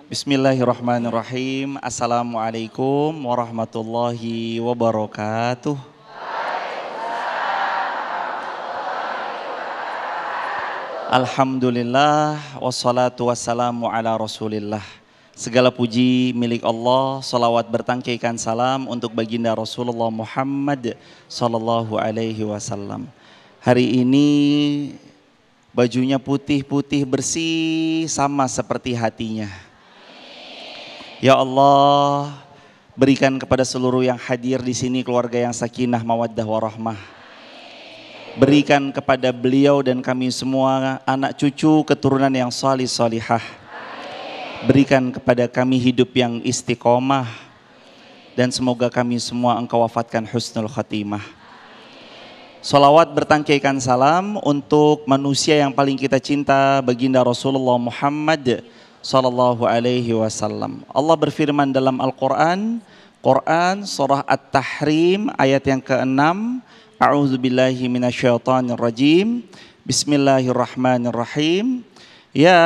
Bismillahirrahmanirrahim. Assalamualaikum warahmatullahi wabarakatuh. Alhamdulillah wassalatu wassalamu ala rasulillah. Segala puji milik Allah, salawat bertangkaikan salam untuk baginda Rasulullah Muhammad sallallahu alaihi wasallam. Hari ini bajunya putih-putih bersih sama seperti hatinya. Ya Allah, berikan kepada seluruh yang hadir di sini keluarga yang sakinah, mawaddah, warahmah. Berikan kepada beliau dan kami semua anak cucu keturunan yang salih salihah. Berikan kepada kami hidup yang istiqomah dan semoga kami semua Engkau wafatkan husnul khatimah. Salawat bertangkaikan salam untuk manusia yang paling kita cinta, baginda Rasulullah Muhammad sallallahu alaihi wasallam. Allah berfirman dalam Al-Quran, surah At-Tahrim ayat yang ke-6. A'udzubillahi minasyaitonirrajim. Bismillahirrahmanirrahim. Ya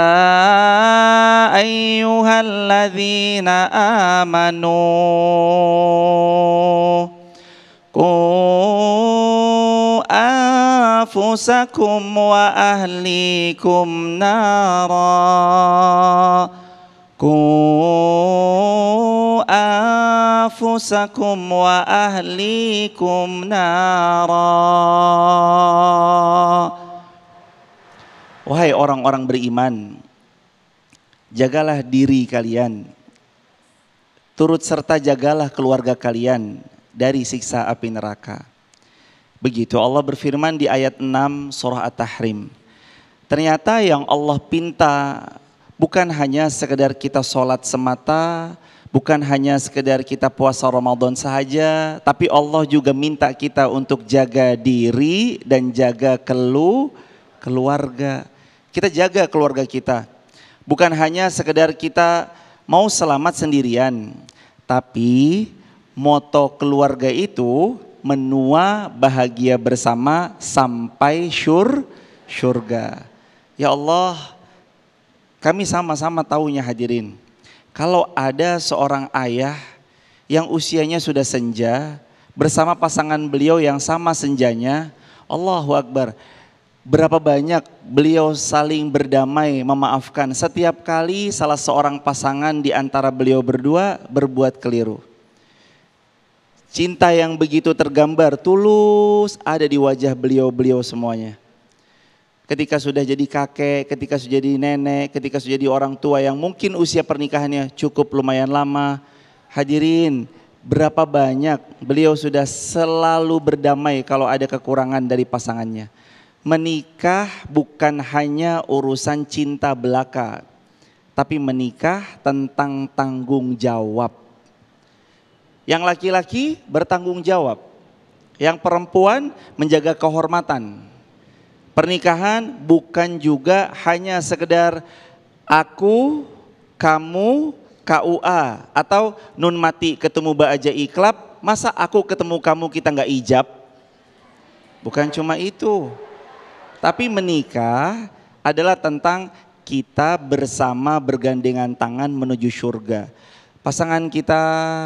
ayyuhalladzina amanu anfusakum wa ahlikum nara. Anfusakum wa ahlikum nara. Wahai orang-orang beriman, jagalah diri kalian, turut serta jagalah keluarga kalian dari siksa api neraka. Begitu Allah berfirman di ayat 6 surah At-Tahrim. Ternyata yang Allah pinta bukan hanya sekedar kita sholat semata, bukan hanya sekedar kita puasa Ramadan saja, tapi Allah juga minta kita untuk jaga diri dan jaga keluarga. Kita jaga keluarga kita. Bukan hanya sekedar kita mau selamat sendirian, tapi moto keluarga itu menua bahagia bersama sampai syurga. Ya Allah, kami sama-sama tahunya hadirin, kalau ada seorang ayah yang usianya sudah senja bersama pasangan beliau yang sama senjanya, Allahu Akbar, berapa banyak beliau saling berdamai, memaafkan setiap kali salah seorang pasangan di antara beliau berdua berbuat keliru. Cinta yang begitu tergambar tulus ada di wajah beliau-beliau semuanya. Ketika sudah jadi kakek, ketika sudah jadi nenek, ketika sudah jadi orang tua yang mungkin usia pernikahannya cukup lumayan lama. Hadirin, berapa banyak beliau sudah selalu berdamai kalau ada kekurangan dari pasangannya. Menikah bukan hanya urusan cinta belaka, tapi menikah tentang tanggung jawab. Yang laki-laki bertanggung jawab, yang perempuan menjaga kehormatan. Pernikahan bukan juga hanya sekedar aku, kamu, KUA atau nun mati ketemu ba'aja iklab, masa aku ketemu kamu kita nggak ijab? Bukan cuma itu. Tapi menikah adalah tentang kita bersama bergandengan tangan menuju surga. Pasangan kita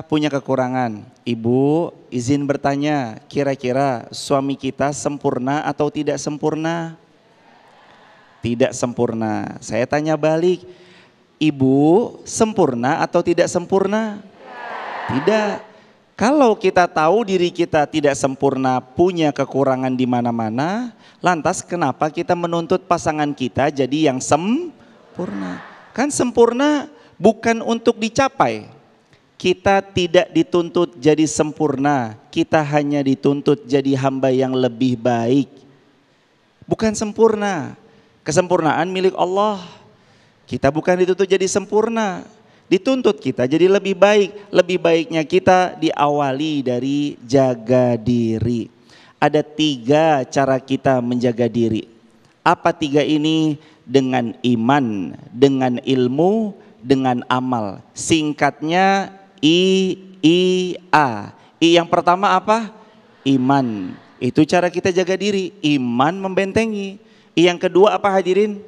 punya kekurangan. Ibu, izin bertanya, kira-kira suami kita sempurna atau tidak sempurna? Tidak sempurna. Saya tanya balik, ibu sempurna atau tidak sempurna? Tidak. Kalau kita tahu diri kita tidak sempurna, punya kekurangan di mana-mana, lantas kenapa kita menuntut pasangan kita jadi yang sempurna? Kan sempurna bukan untuk dicapai. Kita tidak dituntut jadi sempurna, kita hanya dituntut jadi hamba yang lebih baik. Bukan sempurna, kesempurnaan milik Allah. Kita bukan dituntut jadi sempurna, dituntut kita jadi lebih baik. Lebih baiknya kita diawali dari jaga diri. Ada 3 cara kita menjaga diri. Apa 3 ini? Dengan iman, dengan ilmu, dengan amal. Singkatnya I-I-A. I yang pertama apa? Iman. Itu cara kita jaga diri. Iman membentengi. I yang kedua apa hadirin?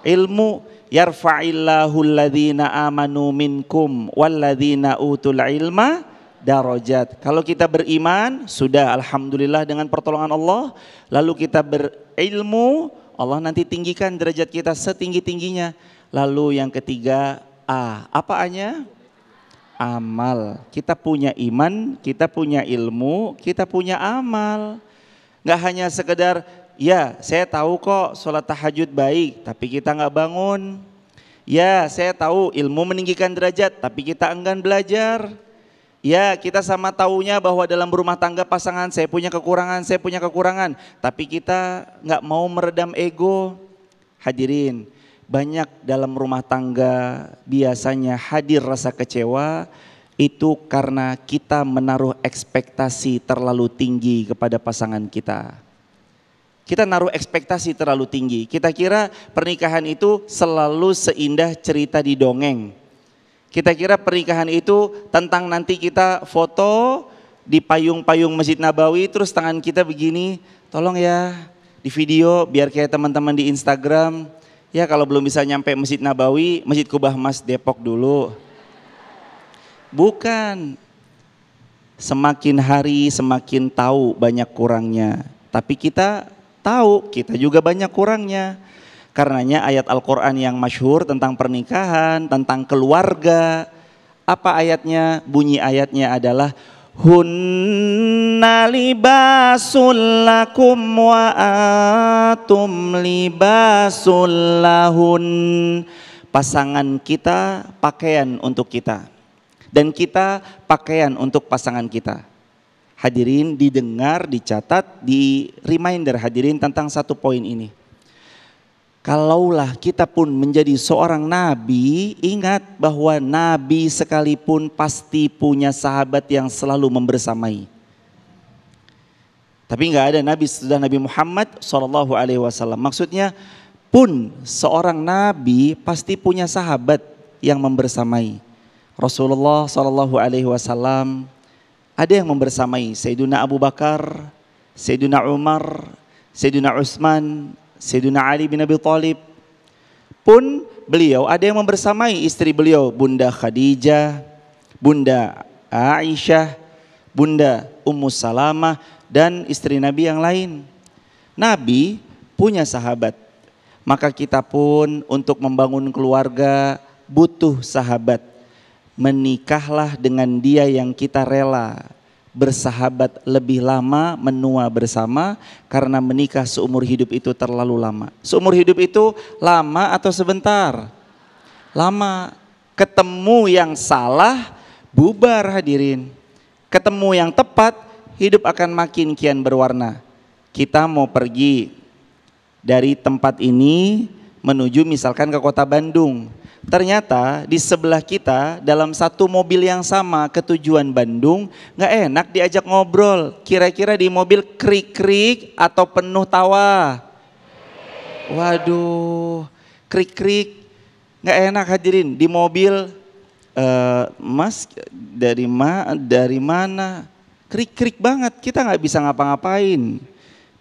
Ilmu. Yarfa'illahu alladhina amanu minkum walladhina utul ilma darajat. Kalau kita beriman, sudah alhamdulillah dengan pertolongan Allah. Lalu kita berilmu, Allah nanti tinggikan derajat kita setinggi-tingginya. Lalu yang ketiga, apa A-nya? Amal. Kita punya iman, kita punya ilmu, kita punya amal. Nggak hanya sekedar, ya saya tahu kok sholat tahajud baik, tapi kita nggak bangun. Ya saya tahu ilmu meninggikan derajat, tapi kita enggan belajar. Ya kita sama taunya bahwa dalam berumah tangga pasangan saya punya kekurangan, tapi kita nggak mau meredam ego. Hadirin, banyak dalam rumah tangga biasanya hadir rasa kecewa itu karena kita menaruh ekspektasi terlalu tinggi kepada pasangan kita. Kita naruh ekspektasi terlalu tinggi. Kita kira pernikahan itu selalu seindah cerita di dongeng. Kita kira pernikahan itu tentang nanti kita foto di payung-payung Masjid Nabawi terus tangan kita begini, tolong ya di video biar kayak teman-teman di Instagram. Ya kalau belum bisa nyampe Masjid Nabawi, Masjid Kubah Mas Depok dulu. Bukan. Semakin hari semakin tahu banyak kurangnya. Tapi kita tahu kita juga banyak kurangnya. Karenanya ayat Al-Quran yang masyhur tentang pernikahan, tentang keluarga. Apa ayatnya? Bunyi ayatnya adalah hunna libasul lakum wa atum libasul lahun. Pasangan kita pakaian untuk kita. Dan kita pakaian untuk pasangan kita. Hadirin didengar, dicatat, di reminder hadirin tentang satu poin ini. Kalaulah kita pun menjadi seorang nabi, ingat bahwa nabi sekalipun pasti punya sahabat yang selalu membersamai. Tapi nggak ada nabi sesudah Nabi Muhammad SAW. Maksudnya pun seorang nabi pasti punya sahabat yang membersamai. Rasulullah SAW ada yang membersamai Sayyidina Abu Bakar, Sayyidina Umar, Sayyidina Utsman, Sayyidina Ali bin Abi Thalib. Pun beliau ada yang membersamai istri beliau, Bunda Khadijah, Bunda Aisyah, Bunda Ummu Salamah, dan istri Nabi yang lain. Nabi punya sahabat. Maka kita pun untuk membangun keluarga butuh sahabat. Menikahlah dengan dia yang kita rela bersahabat lebih lama, menua bersama, karena menikah seumur hidup itu terlalu lama. Seumur hidup itu lama atau sebentar? Lama. Ketemu yang salah, bubar hadirin. Ketemu yang tepat, hidup akan makin kian berwarna. Kita mau pergi dari tempat ini menuju misalkan ke kota Bandung. Ternyata di sebelah kita dalam satu mobil yang sama ke tujuan Bandung, nggak enak diajak ngobrol. Kira-kira di mobil krik-krik atau penuh tawa? Waduh, krik-krik, nggak enak hadirin di mobil. Mas dari mana? Krik-krik banget, kita nggak bisa ngapa-ngapain.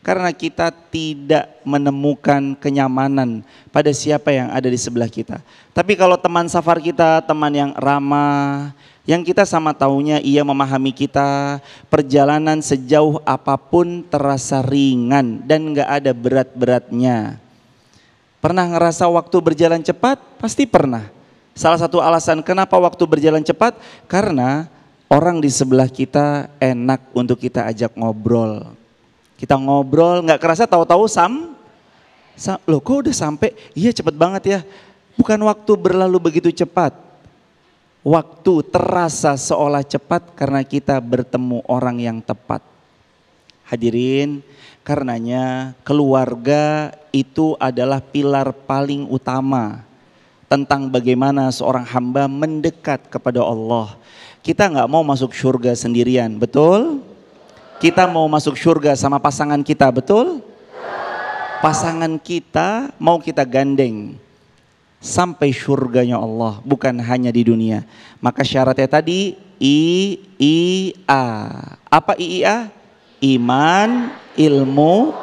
Karena kita tidak menemukan kenyamanan pada siapa yang ada di sebelah kita. Tapi kalau teman safar kita, teman yang ramah, yang kita sama taunya ia memahami kita, perjalanan sejauh apapun terasa ringan dan gak ada berat-beratnya. Pernah ngerasa waktu berjalan cepat? Pasti pernah. Salah satu alasan kenapa waktu berjalan cepat, karena orang di sebelah kita enak untuk kita ajak ngobrol. Kita ngobrol, nggak kerasa tahu-tahu loh kok udah sampai? Iya cepet banget ya. Bukan waktu berlalu begitu cepat. Waktu terasa seolah cepat karena kita bertemu orang yang tepat. Hadirin, karenanya keluarga itu adalah pilar paling utama tentang bagaimana seorang hamba mendekat kepada Allah. Kita nggak mau masuk surga sendirian, betul? Kita mau masuk surga sama pasangan kita, betul? Pasangan kita mau kita gandeng sampai surganya Allah, bukan hanya di dunia. Maka syaratnya tadi I-I-A. Apa I-I-A? Iman, ilmu,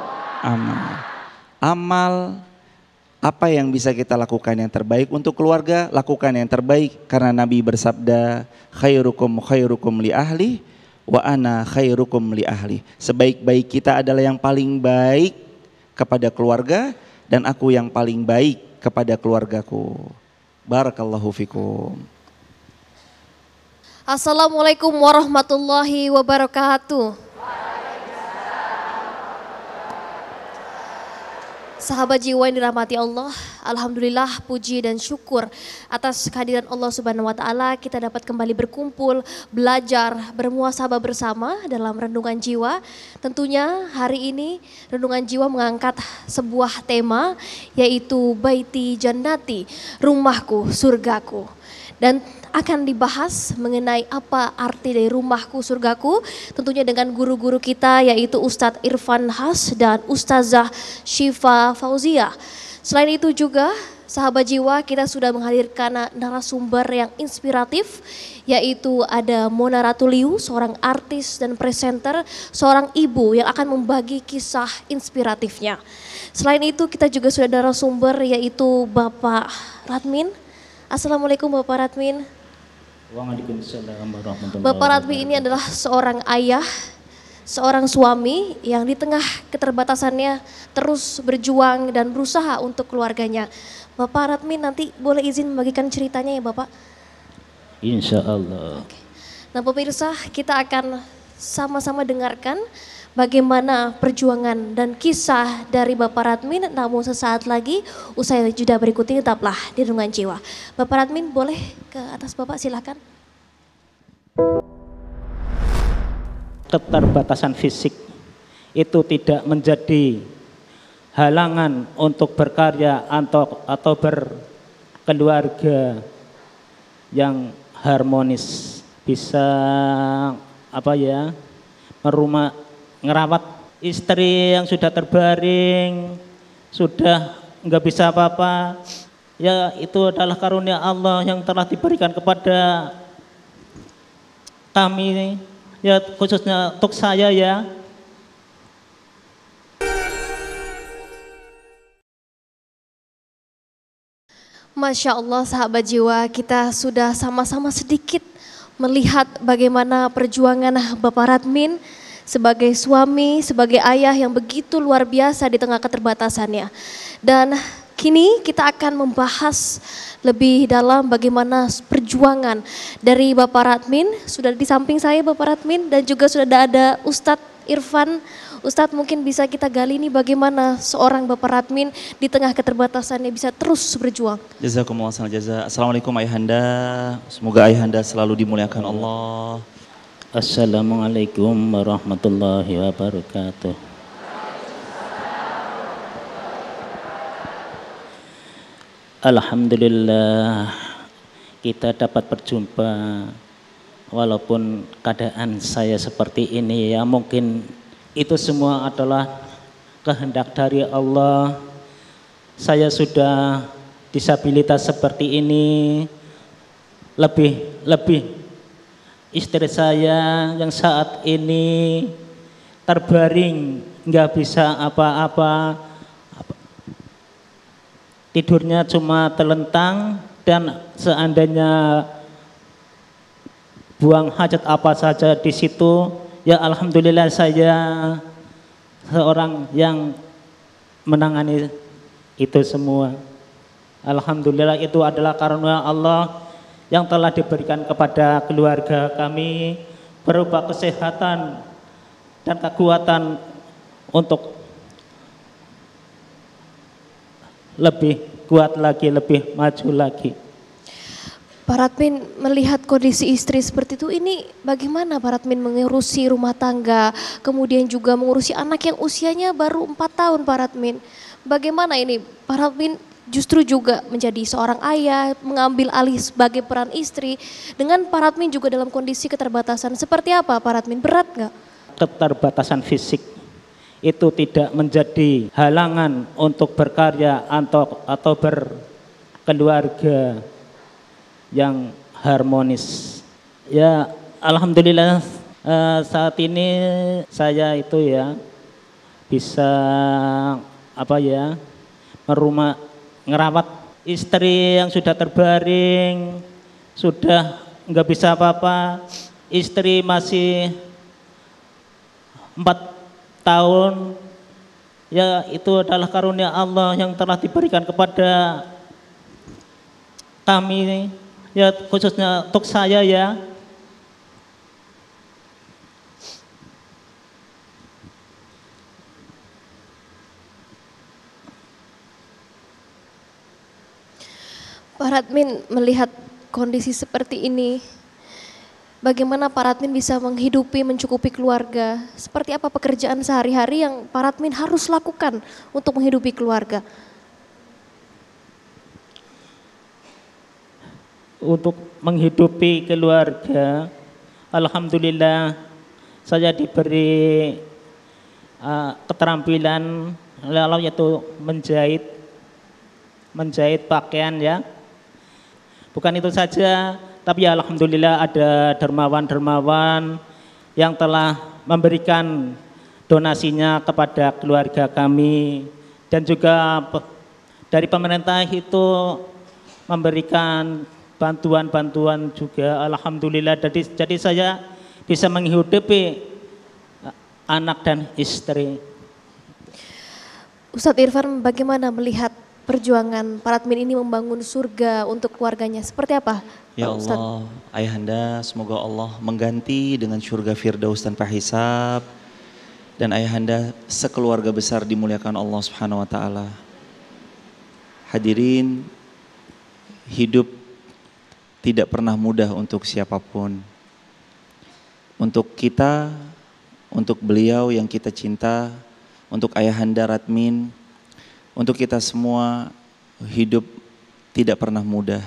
amal. Apa yang bisa kita lakukan yang terbaik untuk keluarga, lakukan yang terbaik. Karena Nabi bersabda, khairukum khairukum li ahli wa ana khairukum li ahli. Sebaik-baik kita adalah yang paling baik kepada keluarga, dan aku yang paling baik kepada keluargaku. Barakallahu fikum. Assalamualaikum warahmatullahi wabarakatuh. Sahabat jiwa yang dirahmati Allah, alhamdulillah puji dan syukur atas kehadiran Allah Subhanahu wa taala, kita dapat kembali berkumpul, belajar, bermuhasabah bersama dalam renungan jiwa. Tentunya hari ini renungan jiwa mengangkat sebuah tema, yaitu Baiti Jannati, rumahku surgaku. Dan akan dibahas mengenai apa arti dari rumahku surgaku, tentunya dengan guru-guru kita, yaitu Ustadz Irfan Has dan Ustazah Syifa Fauzia. Selain itu juga sahabat jiwa, kita sudah menghadirkan narasumber yang inspiratif, yaitu ada Mona Ratuliu, seorang artis dan presenter, seorang ibu yang akan membagi kisah inspiratifnya. Selain itu kita juga sudah ada narasumber, yaitu Bapak Radmin. Assalamualaikum Bapak Radmin. Waalaikumsalam warahmatullahi wabarakatuh. Bapak Radmin ini adalah seorang ayah, seorang suami yang di tengah keterbatasannya terus berjuang dan berusaha untuk keluarganya. Bapak Radmin nanti boleh izin membagikan ceritanya ya Bapak? Insya Allah. Oke. Nah pemirsa, kita akan sama-sama dengarkan bagaimana perjuangan dan kisah dari Bapak Radmin, namun sesaat lagi usai jeda berikut ini tetaplah di Renungan Jiwa. Bapak Radmin boleh ke atas Bapak, silakan. Keterbatasan fisik itu tidak menjadi halangan untuk berkarya atau berkeluarga yang harmonis. Bisa ngerawat istri yang sudah terbaring, sudah nggak bisa apa-apa, ya itu adalah karunia Allah yang telah diberikan kepada kami, ya khususnya untuk saya ya. Masya Allah sahabat jiwa, kita sudah sama-sama sedikit melihat bagaimana perjuangan Bapak Radmin sebagai suami, sebagai ayah yang begitu luar biasa di tengah keterbatasannya. Dan kini kita akan membahas lebih dalam bagaimana perjuangan dari Bapak Radmin. Sudah di samping saya Bapak Radmin, dan juga sudah ada Ustadz Irfan. Ustadz, mungkin bisa kita gali ini bagaimana seorang Bapak Radmin di tengah keterbatasannya bisa terus berjuang. Jazakumullah khairan jazaa. Assalamualaikum ayahanda. Semoga ayahanda selalu dimuliakan Allah. Assalamualaikum warahmatullahi wabarakatuh. Alhamdulillah kita dapat berjumpa, walaupun keadaan saya seperti ini ya, mungkin itu semua adalah kehendak dari Allah. Saya sudah disabilitas seperti ini, lebih istri saya yang saat ini terbaring, nggak bisa apa-apa, tidurnya cuma telentang, dan seandainya buang hajat apa saja di situ, ya alhamdulillah saya seorang yang menangani itu semua. Alhamdulillah itu adalah karunia Allah yang telah diberikan kepada keluarga kami berupa kesehatan dan kekuatan untuk lebih kuat lagi, lebih maju lagi. Pak Radmin melihat kondisi istri seperti itu, ini bagaimana Pak Radmin mengurusi rumah tangga, kemudian juga mengurusi anak yang usianya baru 4 tahun Pak Radmin. Bagaimana ini Pak Radmin justru juga menjadi seorang ayah, mengambil alih sebagai peran istri, dengan Pak Radmin juga dalam kondisi keterbatasan. Seperti apa Pak Radmin, berat nggak? Keterbatasan fisik itu tidak menjadi halangan untuk berkarya atau berkeluarga yang harmonis. Ya alhamdulillah saat ini saya itu ya bisa ngerawat istri yang sudah terbaring, sudah nggak bisa apa-apa, istri masih 4 tahun, ya itu adalah karunia Allah yang telah diberikan kepada kami, ya khususnya untuk saya ya. Pak Radmin melihat kondisi seperti ini, bagaimana Pak Radmin bisa menghidupi, mencukupi keluarga? Seperti apa pekerjaan sehari-hari yang Pak Radmin harus lakukan untuk menghidupi keluarga? Untuk menghidupi keluarga, alhamdulillah saya diberi keterampilan lalu yaitu menjahit pakaian ya. Bukan itu saja, tapi ya alhamdulillah ada dermawan-dermawan yang telah memberikan donasinya kepada keluarga kami, dan juga dari pemerintah itu memberikan bantuan-bantuan juga, alhamdulillah. Jadi saya bisa menghidupi anak dan istri. Ustadz Irfan, bagaimana melihat perjuangan Pak Radmin ini membangun surga untuk keluarganya? Seperti apa? Ya Pak Ustadz? Allah, Ayahanda semoga Allah mengganti dengan surga Firdaus tanpa hisab, dan Ayahanda sekeluarga besar dimuliakan Allah Subhanahu wa taala. Hadirin, hidup tidak pernah mudah untuk siapapun. Untuk kita, untuk beliau yang kita cinta, untuk Ayahanda Radmin, untuk kita semua, hidup tidak pernah mudah.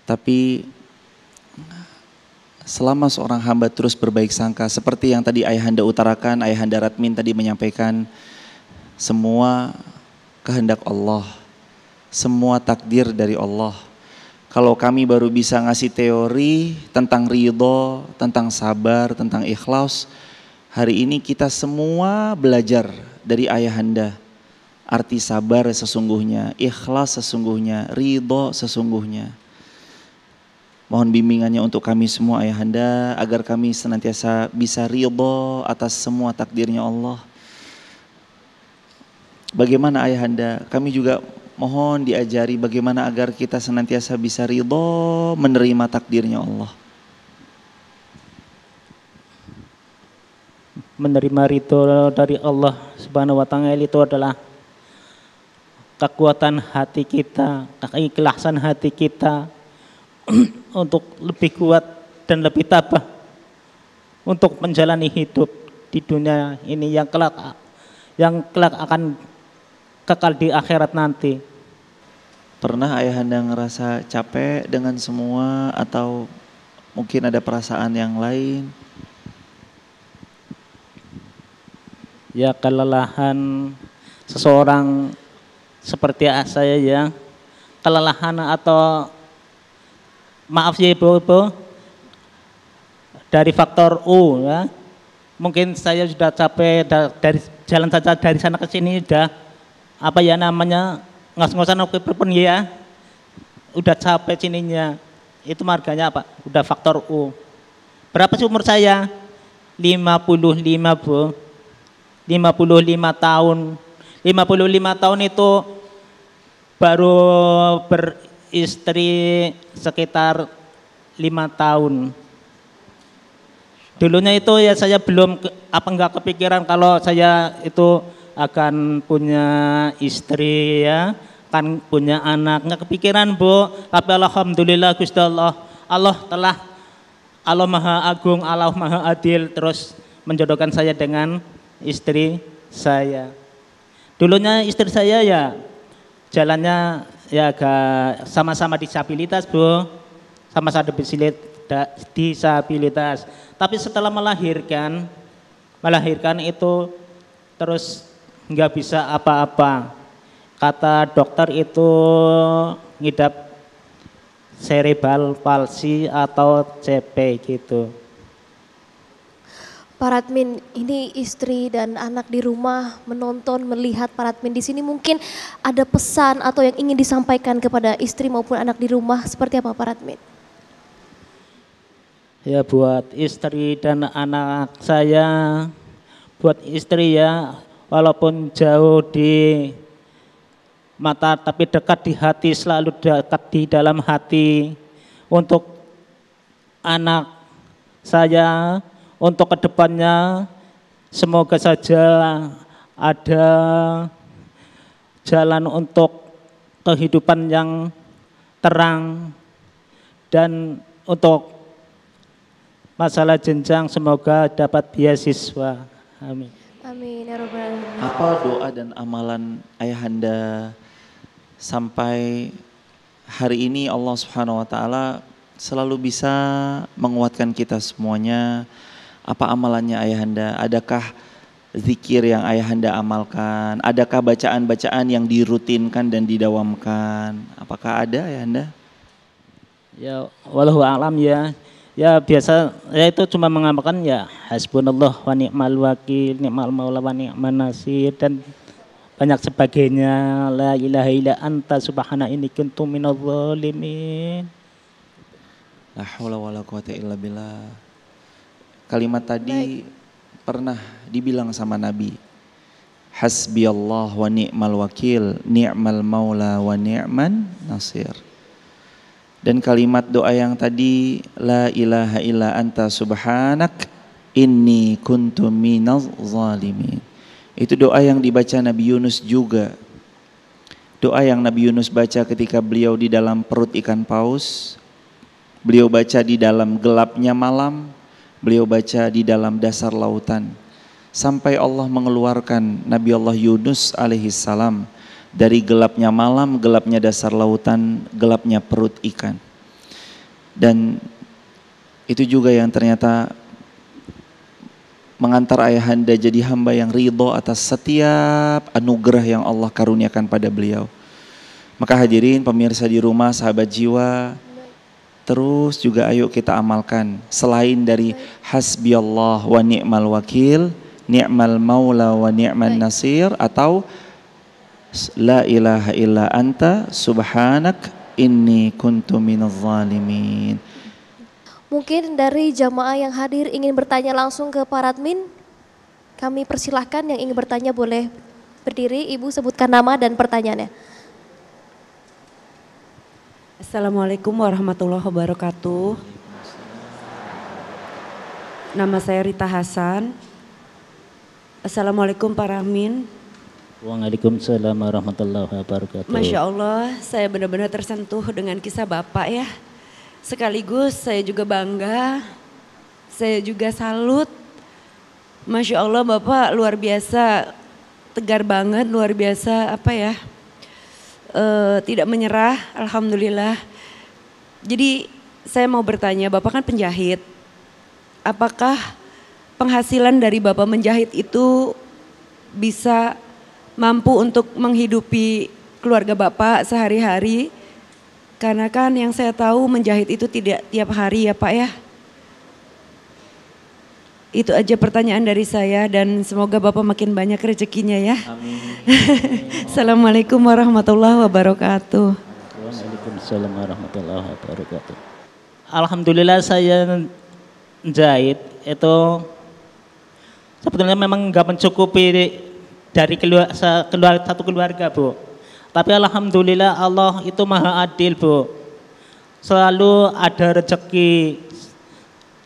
Tapi selama seorang hamba terus berbaik sangka, seperti yang tadi Ayahanda utarakan, Ayahanda Radmin tadi menyampaikan, semua kehendak Allah, semua takdir dari Allah. Kalau kami baru bisa ngasih teori tentang ridho, tentang sabar, tentang ikhlas, hari ini kita semua belajar dari Ayahanda. Arti sabar sesungguhnya, ikhlas sesungguhnya, ridho sesungguhnya. Mohon bimbingannya untuk kami semua Ayahanda, agar kami senantiasa bisa ridho atas semua takdirnya Allah. Bagaimana Ayahanda, kami juga mohon diajari bagaimana agar kita senantiasa bisa ridho menerima takdirnya Allah. Menerima ridho dari Allah Subhanahu wa taala itu adalah kekuatan hati kita, keikhlasan hati kita untuk lebih kuat dan lebih tabah untuk menjalani hidup di dunia ini yang kelak akan kekal di akhirat nanti. Pernah Ayahanda ngerasa capek dengan semua, atau mungkin ada perasaan yang lain? Ya, kelelahan seseorang seperti saya ya, kelelahan atau maaf ya ibu, dari faktor U ya. Mungkin saya sudah capek dari jalan saja dari sana ke sini, udah apa ya namanya, ngos-ngosan oke pun ya, udah capek sininya. Itu marganya apa? Udah faktor U. Berapa sih umur saya? 55 Bu, 55 tahun. 55 tahun itu baru beristri sekitar 5 tahun. Dulunya itu ya saya belum enggak kepikiran kalau saya itu akan punya istri ya, akan punya anak, enggak kepikiran Bu. Tapi alhamdulillah Gusti Allah Maha Agung, Allah Maha Adil terus menjodohkan saya dengan istri saya. Dulunya istri saya ya jalannya ya agak sama-sama disabilitas Bu, sama-sama disabilitas. Tapi setelah melahirkan itu terus nggak bisa apa-apa. Kata dokter itu ngidap cerebral palsy atau CP gitu. Pak Radmin, ini istri dan anak di rumah menonton, melihat Pak Radmin di sini, mungkin ada pesan atau yang ingin disampaikan kepada istri maupun anak di rumah, seperti apa Pak Radmin? Ya buat istri dan anak saya, buat istri ya, walaupun jauh di mata tapi dekat di hati, selalu dekat di dalam hati. Untuk anak saya, untuk kedepannya semoga saja ada jalan untuk kehidupan yang terang, dan untuk masalah jenjang semoga dapat beasiswa. Amin. Amin ya Rabbal Alamin. Apa doa dan amalan ayahanda sampai hari ini Allah Subhanahu wa taala selalu bisa menguatkan kita semuanya? Apa amalannya ayahanda? Adakah zikir yang ayahanda amalkan? Adakah bacaan-bacaan yang dirutinkan dan didawamkan? Apakah ada ayahanda? Ya wallahu a'lam ya. Ya biasa ya itu cuma mengamalkan ya hasbunallah wa ni'mal wakil, ni'mal maula wa ni'man nasir, dan banyak sebagainya. La ilaha illa anta subhana inni kuntu minadz zalimin. La haula wala quwata illa billah. Kalimat tadi pernah dibilang sama Nabi. Hasbiyallah wa ni'mal wakil, ni'mal maula wa ni'man nasir. Dan kalimat doa yang tadi, la ilaha illa anta subhanak inni kuntu minaz zalimin. Itu doa yang dibaca Nabi Yunus juga. Doa yang Nabi Yunus baca ketika beliau di dalam perut ikan paus. Beliau baca di dalam gelapnya malam. Beliau baca di dalam dasar lautan. Sampai Allah mengeluarkan Nabi Allah Yunus alaihissalam dari gelapnya malam, gelapnya dasar lautan, gelapnya perut ikan. Dan itu juga yang ternyata mengantar ayahanda jadi hamba yang ridho atas setiap anugerah yang Allah karuniakan pada beliau. Maka hadirin pemirsa di rumah, sahabat jiwa, terus juga ayo kita amalkan selain dari hasbiyallah wa ni'mal wakil, ni'mal maula wa ni'man nasir, atau la ilaha illa anta subhanak inni kuntu minaz zalimin. Mungkin dari jamaah yang hadir ingin bertanya langsung ke Pak Radmin, kami persilahkan. Yang ingin bertanya boleh berdiri, Ibu sebutkan nama dan pertanyaannya. Assalamualaikum warahmatullahi wabarakatuh. Nama saya Rita Hasan. Assalamualaikum Pak Radmin. Waalaikumsalam warahmatullahi wabarakatuh. Masya Allah, saya benar-benar tersentuh dengan kisah Bapak ya. Sekaligus saya juga bangga, saya juga salut. Masya Allah Bapak luar biasa, tegar banget, luar biasa tidak menyerah, alhamdulillah. Jadi saya mau bertanya, Bapak kan penjahit. Apakah penghasilan dari Bapak menjahit itu bisa mampu untuk menghidupi keluarga Bapak sehari-hari? Karena kan yang saya tahu menjahit itu tidak tiap hari ya Pak ya. Itu aja pertanyaan dari saya dan semoga Bapak makin banyak rezekinya ya. Amin. Assalamualaikum warahmatullahi wabarakatuh. Waalaikumsalam warahmatullahi wabarakatuh. Alhamdulillah saya jahit itu sebetulnya memang nggak mencukupi dari satu keluarga Bu. Tapi alhamdulillah Allah itu maha adil Bu. Selalu ada rezeki.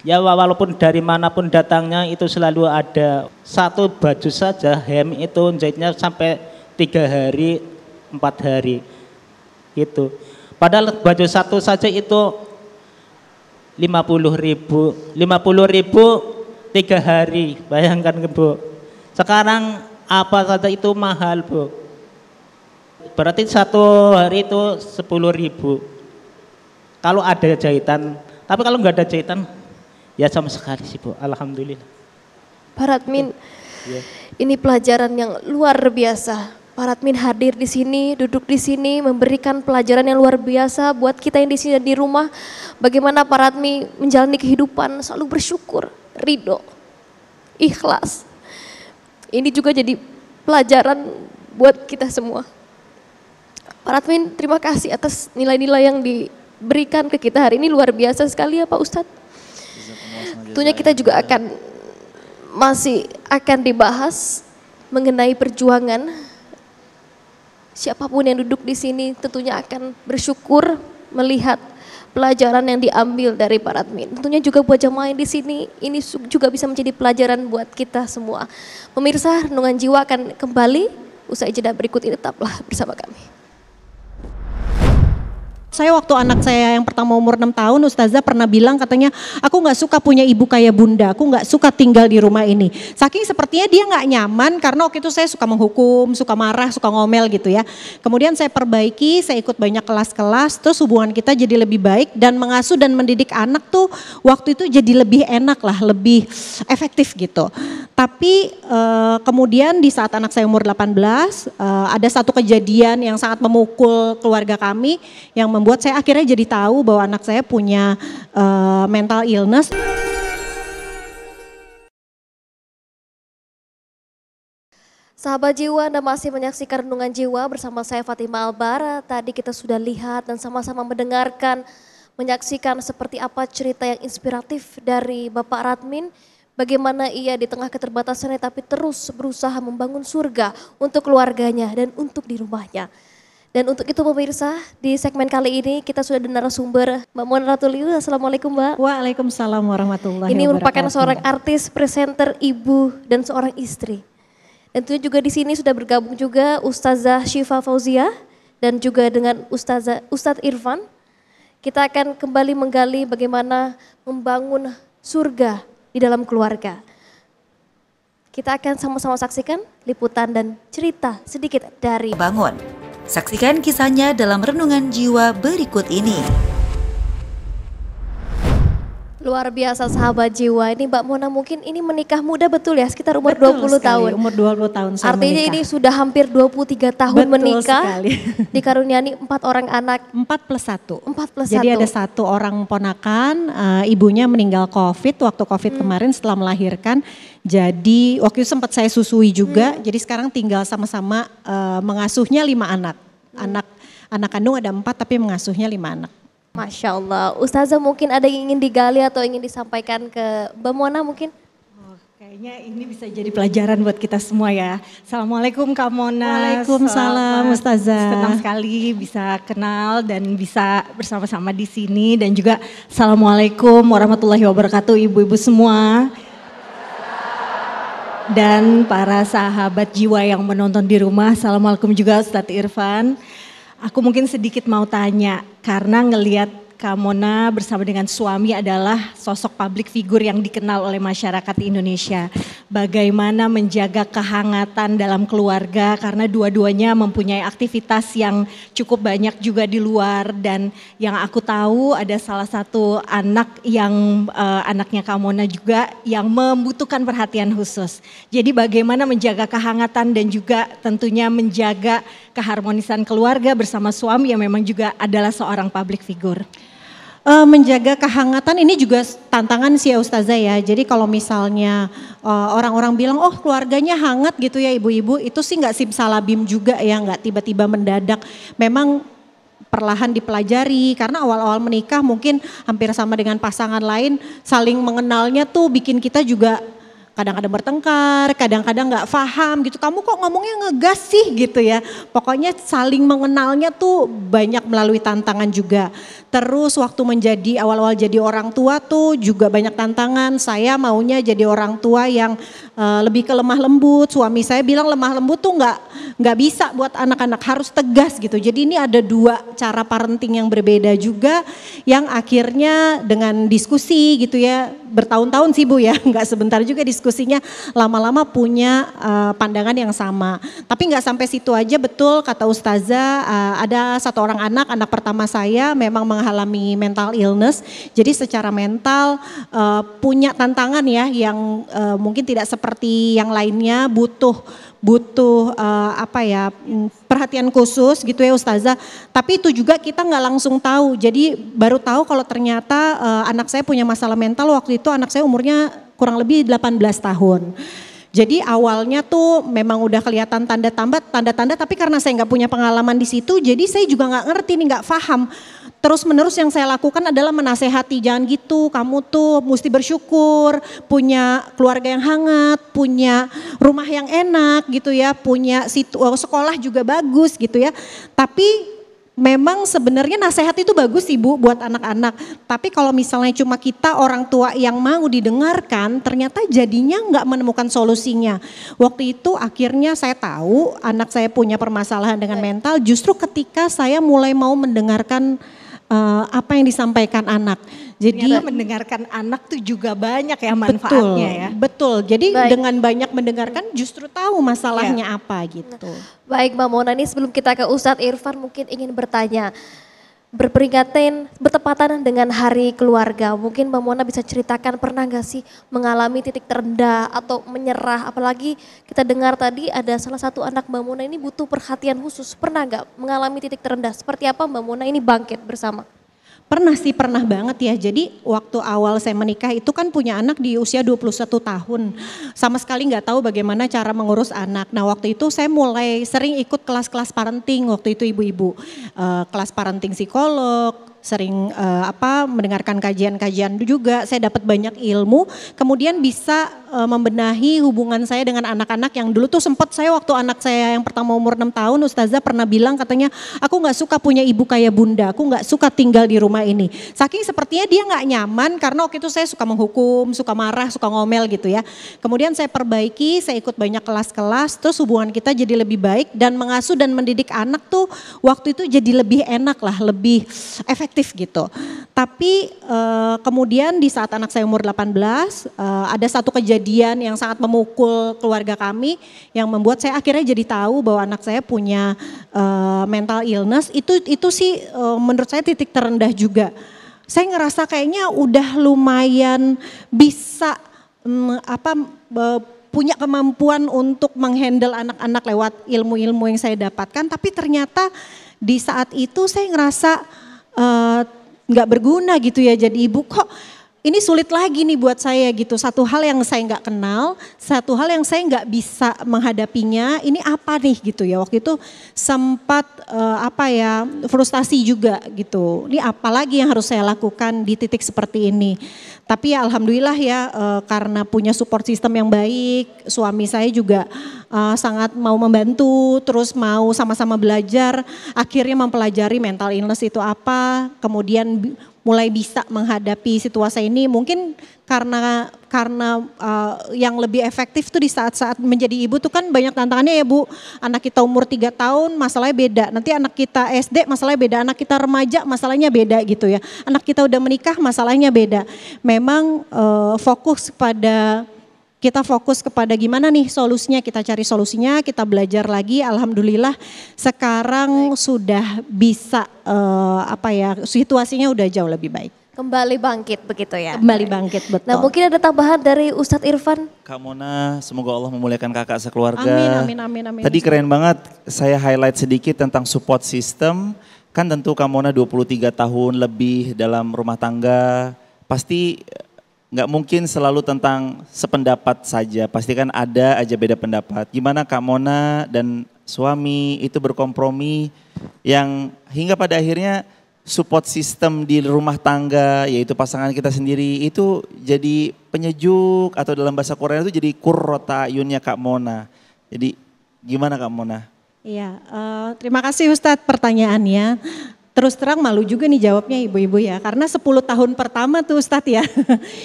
Ya walaupun dari manapun datangnya itu selalu ada. Satu baju saja hem itu jahitnya sampai 3 hari, 4 hari gitu. Padahal baju satu saja itu 50.000 3 hari, bayangkan Bu. Sekarang apa saja itu mahal Bu. Berarti 1 hari itu 10.000 kalau ada jahitan. Tapi kalau nggak ada jahitan ya sama sekali sih Bu, alhamdulillah. Pak Radmin, ini pelajaran yang luar biasa. Pak Radmin hadir di sini, duduk di sini, memberikan pelajaran yang luar biasa buat kita yang di sini di rumah. Bagaimana Pak Radmin menjalani kehidupan, selalu bersyukur, ridho. ikhlas. Ini juga jadi pelajaran buat kita semua. Pak Radmin, terima kasih atas nilai-nilai yang diberikan ke kita hari ini, luar biasa sekali ya Pak Ustadz. Tentunya kita juga masih akan dibahas mengenai perjuangan. Siapapun yang duduk di sini tentunya akan bersyukur melihat pelajaran yang diambil dari Pak Radmin. Tentunya juga buat jamaah yang di sini, ini juga bisa menjadi pelajaran buat kita semua. Pemirsa, Renungan Jiwa akan kembali usai jeda berikut ini, tetaplah bersama kami. Saya waktu anak saya yang pertama umur 6 tahun, Ustazah pernah bilang katanya, aku gak suka punya ibu kayak bunda, aku gak suka tinggal di rumah ini. Saking sepertinya dia gak nyaman karena waktu itu saya suka menghukum, suka marah, suka ngomel gitu ya. Kemudian saya perbaiki, saya ikut banyak kelas-kelas, terus hubungan kita jadi lebih baik dan mengasuh dan mendidik anak tuh waktu itu jadi lebih enak lah, lebih efektif gitu. Tapi kemudian di saat anak saya umur 18, ada satu kejadian yang sangat memukul keluarga kami yang membuat saya akhirnya jadi tahu bahwa anak saya punya mental illness. Sahabat jiwa, Anda masih menyaksikan Renungan Jiwa bersama saya Fatimah Albara. Tadi kita sudah lihat dan sama-sama mendengarkan, menyaksikan seperti apa cerita yang inspiratif dari Bapak Radmin. Bagaimana ia di tengah keterbatasannya tapi terus berusaha membangun surga untuk keluarganya dan untuk di rumahnya. Dan untuk itu pemirsa, di segmen kali ini kita sudah ada narasumber Mbak Mona Ratuliu. Assalamualaikum Mbak. Waalaikumsalam warahmatullahi wabarakatuh. Ini merupakan seorang artis, presenter, ibu dan seorang istri. Dan tentunya juga di sini sudah bergabung juga Ustazah Syifa Fauzia dan juga dengan Ustadz Irfan. Kita akan kembali menggali bagaimana membangun surga di dalam keluarga. Kita akan sama-sama saksikan liputan dan cerita sedikit dari Bangun. Saksikan kisahnya dalam Renungan Jiwa berikut ini. Luar biasa sahabat jiwa. Ini Mbak Mona mungkin ini menikah muda betul ya, sekitar umur Betul 20 sekali, tahun. Umur 20 tahun saya Artinya menikah. ini sudah hampir 23 tahun Betul menikah. sekali. Dikaruniai 4 orang anak. 4 plus 1. 4 plus 1. Jadi ada 1 orang ponakan, ibunya meninggal waktu COVID kemarin setelah melahirkan. Jadi waktu itu sempat saya susui juga, jadi sekarang tinggal sama-sama mengasuhnya 5 anak. Anak kandung ada 4 tapi mengasuhnya 5 anak. Masya Allah. Ustazah mungkin ada yang ingin digali atau ingin disampaikan ke Mbak Mona mungkin? Kayaknya ini bisa jadi pelajaran buat kita semua ya. Assalamualaikum Kak Mona. Waalaikumsalam Ustazah. Senang sekali bisa kenal dan bisa bersama-sama di sini. Dan juga Assalamualaikum warahmatullahi wabarakatuh ibu-ibu semua. Dan para sahabat jiwa yang menonton di rumah. Assalamualaikum juga Ustadz Irfan. Aku mungkin sedikit mau tanya karena ngelihat Kak Mona bersama dengan suami adalah sosok public figure yang dikenal oleh masyarakat Indonesia. Bagaimana menjaga kehangatan dalam keluarga karena dua-duanya mempunyai aktivitas yang cukup banyak juga di luar. Dan yang aku tahu ada salah satu anak yang anaknya Kak Mona juga yang membutuhkan perhatian khusus. Jadi bagaimana menjaga kehangatan dan juga tentunya menjaga keharmonisan keluarga bersama suami yang memang juga adalah seorang public figure. Menjaga kehangatan ini juga tantangan sih ya Ustazah ya. Jadi kalau misalnya orang-orang bilang oh keluarganya hangat gitu ya ibu-ibu, itu sih nggak simsalabim juga ya, nggak tiba-tiba mendadak. Memang perlahan dipelajari karena awal-awal menikah mungkin hampir sama dengan pasangan lain, saling mengenalnya tuh bikin kita juga kadang-kadang bertengkar, kadang-kadang nggak paham gitu. Kamu kok ngomongnya ngegas sih gitu ya. Pokoknya saling mengenalnya tuh banyak melalui tantangan juga. Terus waktu menjadi awal-awal jadi orang tua tuh juga banyak tantangan. Saya maunya jadi orang tua yang lebih ke lemah lembut. Suami saya bilang lemah lembut tuh nggak bisa buat anak-anak, harus tegas gitu. Jadi ini ada 2 cara parenting yang berbeda juga yang akhirnya dengan diskusi gitu ya, bertahun-tahun sih Bu ya, nggak sebentar juga diskusinya, lama-lama punya pandangan yang sama. Tapi nggak sampai situ aja, betul kata Ustazah, ada 1 orang anak pertama saya memang mengalami mental illness. Jadi secara mental punya tantangan ya yang mungkin tidak seperti yang lainnya, butuh perhatian khusus gitu ya Ustazah. Tapi itu juga kita nggak langsung tahu. Jadi baru tahu kalau ternyata anak saya punya masalah mental waktu itu anak saya umurnya kurang lebih 18 tahun. Jadi awalnya tuh memang udah kelihatan tanda-tanda, tapi karena saya nggak punya pengalaman di situ, jadi saya juga nggak ngerti nih, nggak paham. Terus menerus yang saya lakukan adalah menasehati, jangan gitu, kamu tuh mesti bersyukur, punya keluarga yang hangat, punya rumah yang enak gitu ya, punya sekolah juga bagus gitu ya. Tapi memang sebenarnya nasihat itu bagus sih Bu buat anak-anak. Tapi kalau misalnya cuma kita orang tua yang mau didengarkan, ternyata jadinya nggak menemukan solusinya. Waktu itu akhirnya saya tahu anak saya punya permasalahan dengan mental justru ketika saya mulai mau mendengarkan apa yang disampaikan anak. Jadi ternyata mendengarkan anak tuh juga banyak ya manfaatnya ya. Betul. Jadi dengan banyak mendengarkan justru tahu masalahnya apa gitu. Baik Mbak Mona, ini sebelum kita ke Ustadz Irfan mungkin ingin bertanya. Bertepatan dengan hari keluarga, mungkin Mbak Mona bisa ceritakan pernah gak sih mengalami titik terendah atau menyerah, apalagi kita dengar tadi ada salah satu anak Mbak Mona ini butuh perhatian khusus, pernah gak mengalami titik terendah, seperti apa Mbak Mona ini bangkit bersama? Pernah sih, pernah banget ya. Jadi waktu awal saya menikah itu kan punya anak di usia 21 tahun. Sama sekali nggak tahu bagaimana cara mengurus anak. Nah waktu itu saya mulai sering ikut kelas-kelas parenting, waktu itu ibu-ibu. Kelas parenting psikolog, sering mendengarkan kajian-kajian juga. Saya dapat banyak ilmu, kemudian bisa membenahi hubungan saya dengan anak-anak yang dulu tuh sempat saya waktu anak saya yang pertama umur 6 tahun, Ustazah pernah bilang katanya, aku nggak suka punya ibu kayak bunda, aku nggak suka tinggal di rumah ini. Saking sepertinya dia nggak nyaman karena waktu itu saya suka menghukum, suka marah, suka ngomel gitu ya. Kemudian saya perbaiki, saya ikut banyak kelas-kelas, terus hubungan kita jadi lebih baik dan mengasuh dan mendidik anak tuh waktu itu jadi lebih enak lah, lebih efektif gitu. Tapi kemudian di saat anak saya umur 18, ada satu kejadian yang sangat memukul keluarga kami yang membuat saya akhirnya jadi tahu bahwa anak saya punya mental illness. Itu sih menurut saya titik terendah juga. Saya ngerasa kayaknya udah lumayan bisa punya kemampuan untuk menghandle anak-anak lewat ilmu-ilmu yang saya dapatkan, tapi ternyata di saat itu saya ngerasa nggak berguna gitu ya jadi ibu, kok ini sulit lagi nih buat saya gitu. Satu hal yang saya nggak kenal, satu hal yang saya nggak bisa menghadapinya, ini apa nih gitu ya. Waktu itu sempat frustasi juga gitu. Ini apa lagi yang harus saya lakukan di titik seperti ini. Tapi ya alhamdulillah ya karena punya support system yang baik, suami saya juga sangat mau membantu, terus mau sama-sama belajar, akhirnya mempelajari mental illness itu apa, kemudian mulai bisa menghadapi situasi ini. Mungkin karena yang lebih efektif tuh di saat-saat menjadi ibu tuh kan banyak tantangannya ya Bu. Anak kita umur 3 tahun masalahnya beda, nanti anak kita SD masalahnya beda, anak kita remaja masalahnya beda gitu ya. Anak kita udah menikah masalahnya beda. Memang kita fokus kepada gimana nih solusinya, kita cari solusinya, kita belajar lagi. Alhamdulillah sekarang sudah bisa situasinya udah jauh lebih baik. Kembali bangkit begitu ya? Kembali bangkit, betul. Nah mungkin ada tambahan dari Ustadz Irfan? Kak Mona, semoga Allah memuliakan kakak sekeluarga. Amin. Tadi keren banget, saya highlight sedikit tentang support system. Kan tentu Kak Mona 23 tahun lebih dalam rumah tangga, pasti nggak mungkin selalu tentang sependapat saja, pasti kan ada aja beda pendapat. Gimana Kak Mona dan suami itu berkompromi yang hingga pada akhirnya support system di rumah tangga, yaitu pasangan kita sendiri itu jadi penyejuk, atau dalam bahasa Korea itu jadi qurrata ayunnya Kak Mona. Jadi gimana Kak Mona? Iya, terima kasih Ustadz pertanyaannya. Terus terang malu juga nih jawabnya ibu-ibu ya, karena 10 tahun pertama tuh Ustadz ya,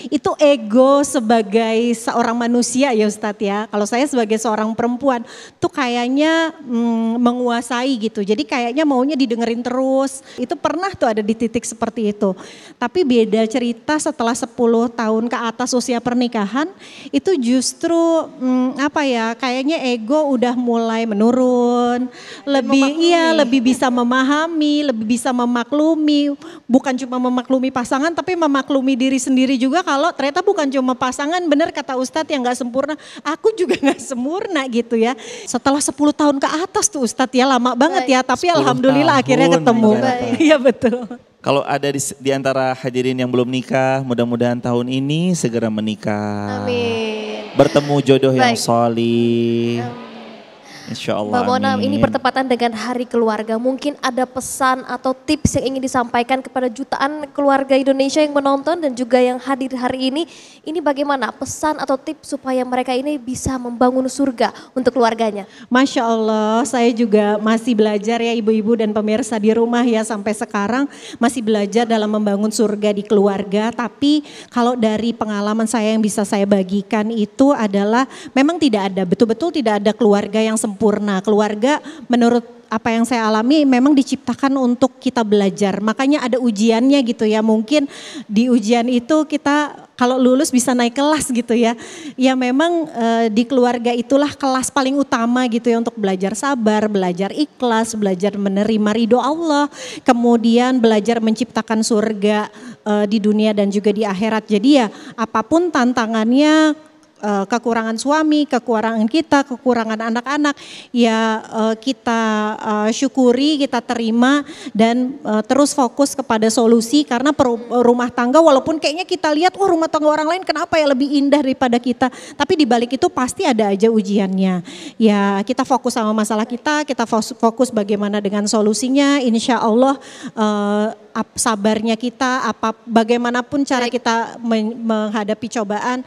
itu ego sebagai seorang manusia ya Ustadz ya. Kalau saya sebagai seorang perempuan tuh kayaknya menguasai gitu, jadi kayaknya maunya didengerin terus. Itu pernah tuh ada di titik seperti itu. Tapi beda cerita setelah 10 tahun ke atas usia pernikahan, itu justru kayaknya ego udah mulai menurun, lebih bisa memahami, lebih bisa memaklumi, bukan cuma memaklumi pasangan tapi memaklumi diri sendiri juga kalau ternyata bukan cuma pasangan, benar kata Ustadz yang gak sempurna, aku juga gak sempurna gitu ya. Setelah 10 tahun ke atas tuh Ustadz ya, lama banget ya, tapi alhamdulillah akhirnya ketemu. Iya betul. Kalau ada di antara hadirin yang belum nikah, mudah-mudahan tahun ini segera menikah. Amin. Bertemu jodoh yang Baik. solih. Insya Allah. Mbak Mona, amin. ini bertepatan dengan Hari Keluarga. Mungkin ada pesan atau tips yang ingin disampaikan kepada jutaan keluarga Indonesia yang menonton dan juga yang hadir hari ini. Ini bagaimana pesan atau tips supaya mereka ini bisa membangun surga untuk keluarganya? Masya Allah, saya juga masih belajar ya ibu-ibu dan pemirsa di rumah ya, sampai sekarang masih belajar dalam membangun surga di keluarga. Tapi kalau dari pengalaman saya yang bisa saya bagikan itu adalah memang tidak ada, betul-betul tidak ada keluarga yang sempurna. Keluarga menurut apa yang saya alami memang diciptakan untuk kita belajar. Makanya ada ujiannya gitu ya. Mungkin di ujian itu kita kalau lulus bisa naik kelas gitu ya. Ya memang di keluarga itulah kelas paling utama gitu ya untuk belajar sabar, belajar ikhlas, belajar menerima ridho Allah. Kemudian belajar menciptakan surga di dunia dan juga di akhirat. Jadi ya apapun tantangannya, kekurangan suami, kekurangan kita, kekurangan anak-anak, ya kita syukuri, kita terima dan terus fokus kepada solusi, karena rumah tangga walaupun kayaknya kita lihat wah rumah tangga orang lain kenapa ya lebih indah daripada kita, tapi di balik itu pasti ada aja ujiannya. Ya kita fokus sama masalah kita fokus bagaimana dengan solusinya, insya Allah sabarnya kita, bagaimanapun cara kita menghadapi cobaan,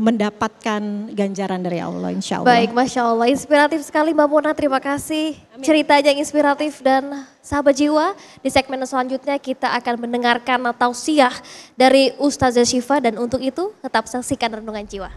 mendapatkan ganjaran dari Allah, insya Allah. Baik, Masya Allah. Inspiratif sekali Mbak Mona, terima kasih. Ceritanya inspiratif dan sahabat jiwa. Di segmen selanjutnya kita akan mendengarkan tausiah dari Ustazah Syifa, dan untuk itu tetap saksikan Renungan Jiwa.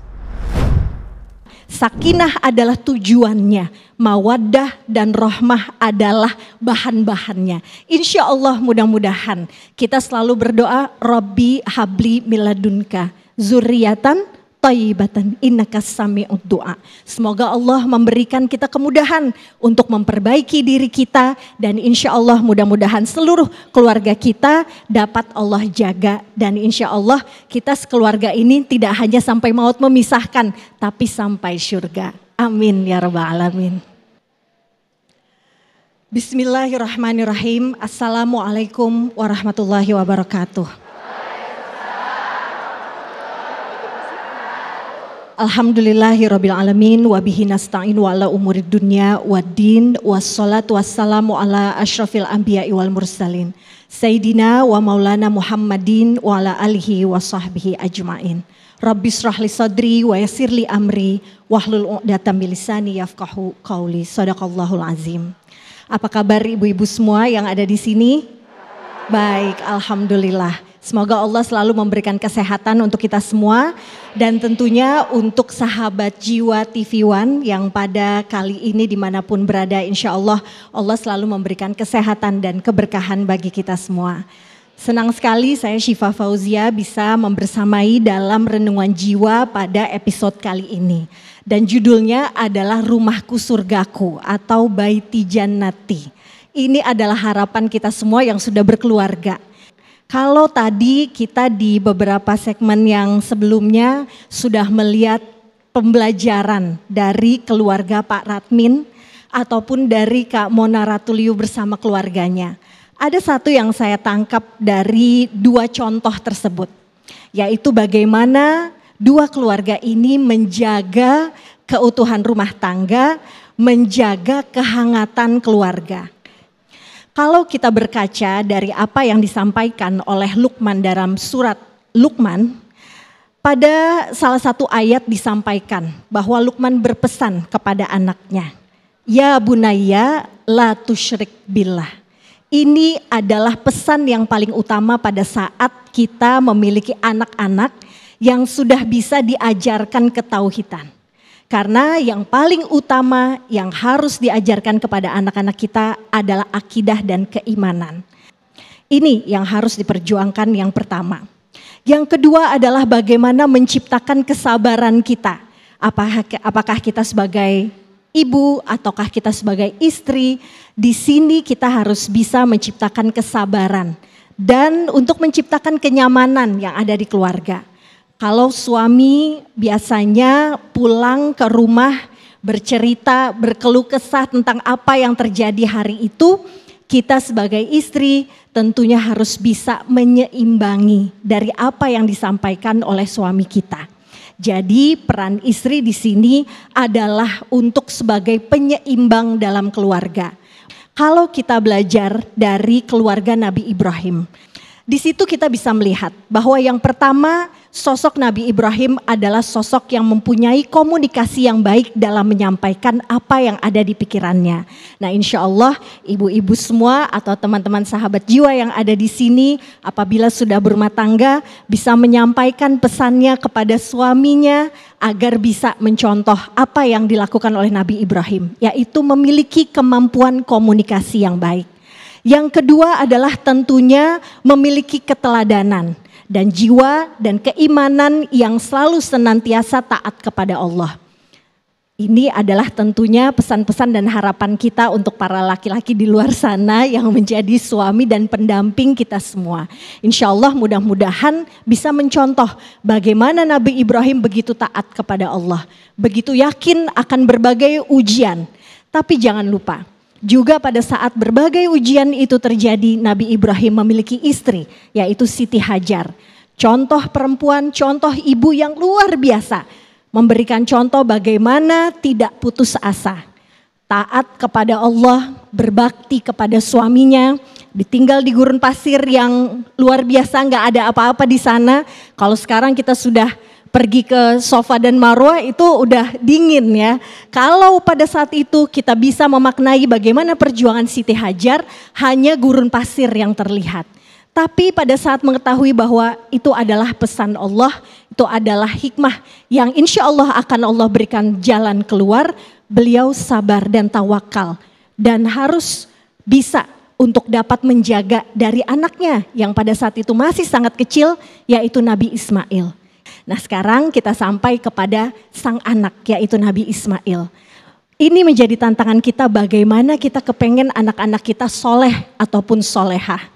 Sakinah adalah tujuannya, mawaddah dan rahmah adalah bahan-bahannya. Insya Allah mudah-mudahan kita selalu berdoa, Rabbi habli miladunka zurriyatan thayyibatan innaka sami'ud du'a. Semoga Allah memberikan kita kemudahan untuk memperbaiki diri kita, dan insya Allah mudah-mudahan seluruh keluarga kita dapat Allah jaga, dan insya Allah kita sekeluarga ini tidak hanya sampai maut memisahkan tapi sampai surga. Amin ya rabbal alamin. Bismillahirrahmanirrahim. Assalamualaikum warahmatullahi wabarakatuh. Alhamdulillahirabbil alamin wa bihi nasta'in wa ala umurid dunya waddin wassalatu wassalamu ala asyrafil anbiya'i wal mursalin Sayyidina wa maulana Muhammadin wa ala alihi wa sahbihi ajma'in. Rabbi shrahli sadri wa yassirli amri wahlul 'uqdatam min lisani yafqahu qauli. Shadaqallahul azim. Apa kabar ibu-ibu semua yang ada di sini? Baik, alhamdulillah. Semoga Allah selalu memberikan kesehatan untuk kita semua, dan tentunya untuk sahabat jiwa TV One yang pada kali ini dimanapun berada, insya Allah Allah selalu memberikan kesehatan dan keberkahan bagi kita semua. Senang sekali saya Syifa Fauzia bisa membersamai dalam Renungan Jiwa pada episode kali ini. Dan judulnya adalah Rumahku Surgaku atau Baiti Jannati. Ini adalah harapan kita semua yang sudah berkeluarga. Kalau tadi kita di beberapa segmen yang sebelumnya sudah melihat pembelajaran dari keluarga Pak Radmin ataupun dari Kak Mona Ratuliu bersama keluarganya. Ada satu yang saya tangkap dari dua contoh tersebut, yaitu bagaimana dua keluarga ini menjaga keutuhan rumah tangga, menjaga kehangatan keluarga. Kalau kita berkaca dari apa yang disampaikan oleh Luqman dalam surat Luqman, pada salah satu ayat disampaikan bahwa Luqman berpesan kepada anaknya, Ya bunayya la tusyrik billah. Ini adalah pesan yang paling utama pada saat kita memiliki anak-anak yang sudah bisa diajarkan ketauhidan. Karena yang paling utama yang harus diajarkan kepada anak-anak kita adalah akidah dan keimanan. Ini yang harus diperjuangkan yang pertama. Yang kedua adalah bagaimana menciptakan kesabaran kita. Apakah kita sebagai ibu ataukah kita sebagai istri, di sini kita harus bisa menciptakan kesabaran dan untuk menciptakan kenyamanan yang ada di keluarga. Kalau suami biasanya pulang ke rumah bercerita, berkeluh kesah tentang apa yang terjadi hari itu, kita sebagai istri tentunya harus bisa menyeimbangi dari apa yang disampaikan oleh suami kita. Jadi peran istri di sini adalah untuk sebagai penyeimbang dalam keluarga. Kalau kita belajar dari keluarga Nabi Ibrahim, di situ kita bisa melihat bahwa yang pertama, sosok Nabi Ibrahim adalah sosok yang mempunyai komunikasi yang baik dalam menyampaikan apa yang ada di pikirannya. Nah, insya Allah ibu-ibu semua atau teman-teman sahabat jiwa yang ada di sini, apabila sudah berumah tangga, bisa menyampaikan pesannya kepada suaminya agar bisa mencontoh apa yang dilakukan oleh Nabi Ibrahim, yaitu memiliki kemampuan komunikasi yang baik. Yang kedua adalah tentunya memiliki keteladanan dan jiwa dan keimanan yang selalu senantiasa taat kepada Allah. Ini adalah tentunya pesan-pesan dan harapan kita untuk para laki-laki di luar sana yang menjadi suami dan pendamping kita semua. Insya Allah mudah-mudahan bisa mencontoh bagaimana Nabi Ibrahim begitu taat kepada Allah. Begitu yakin akan berbagai ujian. Tapi jangan lupa, juga pada saat berbagai ujian itu terjadi, Nabi Ibrahim memiliki istri, yaitu Siti Hajar. Contoh perempuan, contoh ibu yang luar biasa. Memberikan contoh bagaimana tidak putus asa. Taat kepada Allah, berbakti kepada suaminya, ditinggal di gurun pasir yang luar biasa, gak ada apa-apa di sana. Kalau sekarang kita sudah pergi ke Safa dan Marwah itu udah dingin ya. Kalau pada saat itu kita bisa memaknai bagaimana perjuangan Siti Hajar, hanya gurun pasir yang terlihat. Tapi pada saat mengetahui bahwa itu adalah pesan Allah, itu adalah hikmah yang insya Allah akan Allah berikan jalan keluar, beliau sabar dan tawakal. Dan harus bisa untuk dapat menjaga dari anaknya yang pada saat itu masih sangat kecil, yaitu Nabi Ismail. Nah, sekarang kita sampai kepada sang anak, yaitu Nabi Ismail. Ini menjadi tantangan kita bagaimana kita kepengen anak-anak kita soleh ataupun solehah.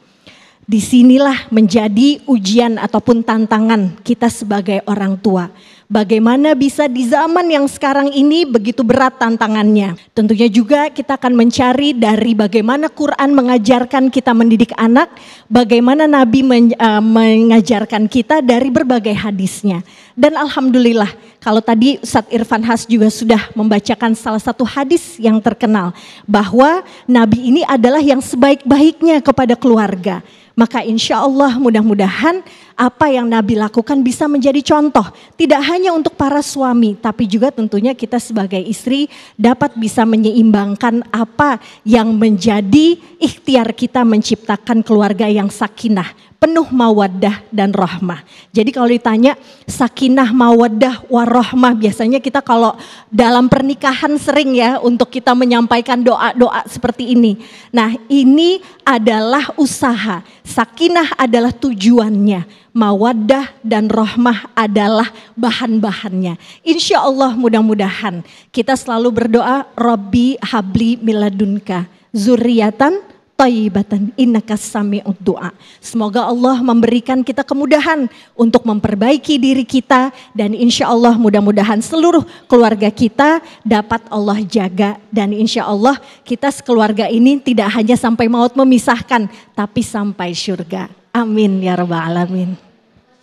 Disinilah menjadi ujian ataupun tantangan kita sebagai orang tua. Bagaimana bisa di zaman yang sekarang ini begitu berat tantangannya. Tentunya juga kita akan mencari dari bagaimana Quran mengajarkan kita mendidik anak. Bagaimana Nabi mengajarkan kita dari berbagai hadisnya. Dan alhamdulillah kalau tadi Ustadz Irfan Has juga sudah membacakan salah satu hadis yang terkenal. Bahwa Nabi ini adalah yang sebaik-baiknya kepada keluarga. Maka insya Allah mudah-mudahan apa yang Nabi lakukan bisa menjadi contoh. Tidak hanya untuk para suami, tapi juga tentunya kita sebagai istri dapat bisa menyeimbangkan apa yang menjadi ikhtiar kita menciptakan keluarga yang sakinah, penuh mawaddah dan rahmah. Jadi kalau ditanya sakinah, mawaddah, warahmah, biasanya kita kalau dalam pernikahan sering ya untuk kita menyampaikan doa-doa seperti ini. Nah, ini adalah usaha. Sakinah adalah tujuannya, mawaddah dan rahmah adalah bahan-bahannya. Insya Allah mudah-mudahan kita selalu berdoa, Rabbi habli miladunka zurriyatan thayyibatan innaka sami'ud du'a. Semoga Allah memberikan kita kemudahan untuk memperbaiki diri kita dan insya Allah mudah-mudahan seluruh keluarga kita dapat Allah jaga dan insya Allah kita sekeluarga ini tidak hanya sampai maut memisahkan tapi sampai surga. Amin ya rabbal alamin.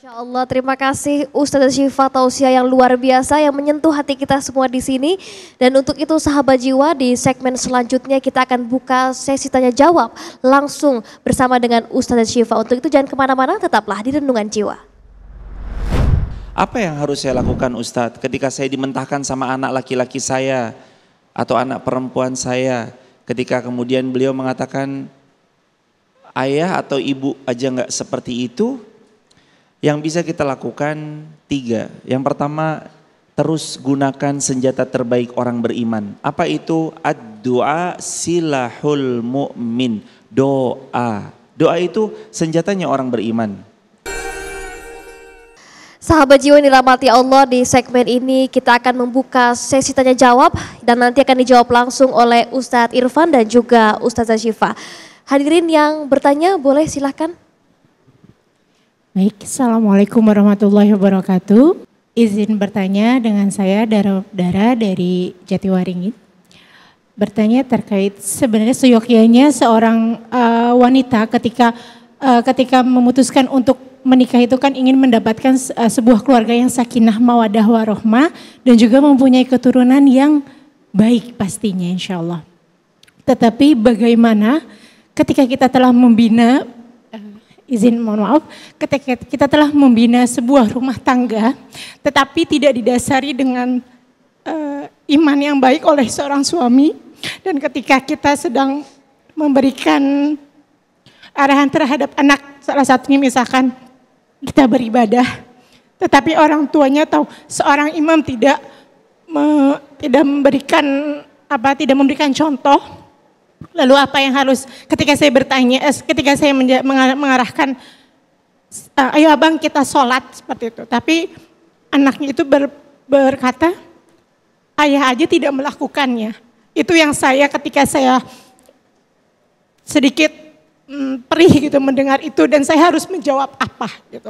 Masya Allah, terima kasih Ustazah Syifa Tausiah yang luar biasa yang menyentuh hati kita semua di sini. Dan untuk itu sahabat jiwa, di segmen selanjutnya kita akan buka sesi tanya jawab langsung bersama dengan Ustazah Syifa. Untuk itu jangan kemana-mana, tetaplah di Renungan Jiwa. Apa yang harus saya lakukan Ustadz ketika saya dimentahkan sama anak laki-laki saya atau anak perempuan saya, ketika kemudian beliau mengatakan ayah atau ibu aja nggak seperti itu? Yang bisa kita lakukan 3. Yang pertama, terus gunakan senjata terbaik orang beriman. Apa itu? Ad-du'a silahul mu'min. Doa. Doa itu senjatanya orang beriman. Sahabat jiwa yang dirahmati Allah, di segmen ini kita akan membuka sesi tanya jawab dan nanti akan dijawab langsung oleh Ustadz Irfan dan juga Ustazah Syifa. Hadirin yang bertanya boleh silahkan. Baik, Assalamualaikum warahmatullahi wabarakatuh. Izin bertanya dengan saya Dara dari Jatiwaringin. Bertanya terkait sebenarnya seyogyanya seorang wanita ketika memutuskan untuk menikah itu kan ingin mendapatkan sebuah keluarga yang sakinah mawadah warohmah dan juga mempunyai keturunan yang baik pastinya insya Allah. Tetapi bagaimana ketika kita telah membina, ketika kita telah membina sebuah rumah tangga tetapi tidak didasari dengan iman yang baik oleh seorang suami, dan ketika kita sedang memberikan arahan terhadap anak, salah satunya misalkan kita beribadah, tetapi orang tuanya tahu seorang imam tidak memberikan contoh. Lalu apa yang harus ketika saya bertanya, ketika saya mengarahkan, ayo abang kita sholat seperti itu, tapi anaknya itu berkata, ayah aja tidak melakukannya. Itu yang ketika saya sedikit perih gitu mendengar itu, dan saya harus menjawab apa gitu.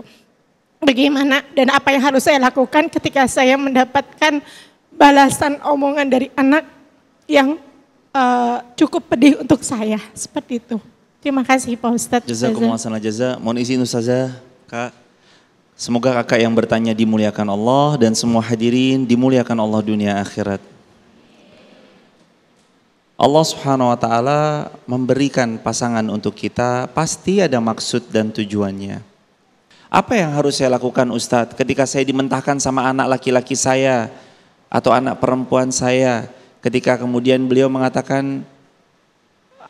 Bagaimana dan apa yang harus saya lakukan ketika saya mendapatkan balasan omongan dari anak yang cukup pedih untuk saya seperti itu. Terima kasih Pak Ustadz. Jazakumullah jaza. Mohon izin Ustazah, Kak. Semoga kakak yang bertanya dimuliakan Allah dan semua hadirin dimuliakan Allah dunia akhirat. Allah Subhanahu wa taala memberikan pasangan untuk kita pasti ada maksud dan tujuannya. Apa yang harus saya lakukan Ustadz ketika saya dimentahkan sama anak laki-laki saya atau anak perempuan saya, ketika kemudian beliau mengatakan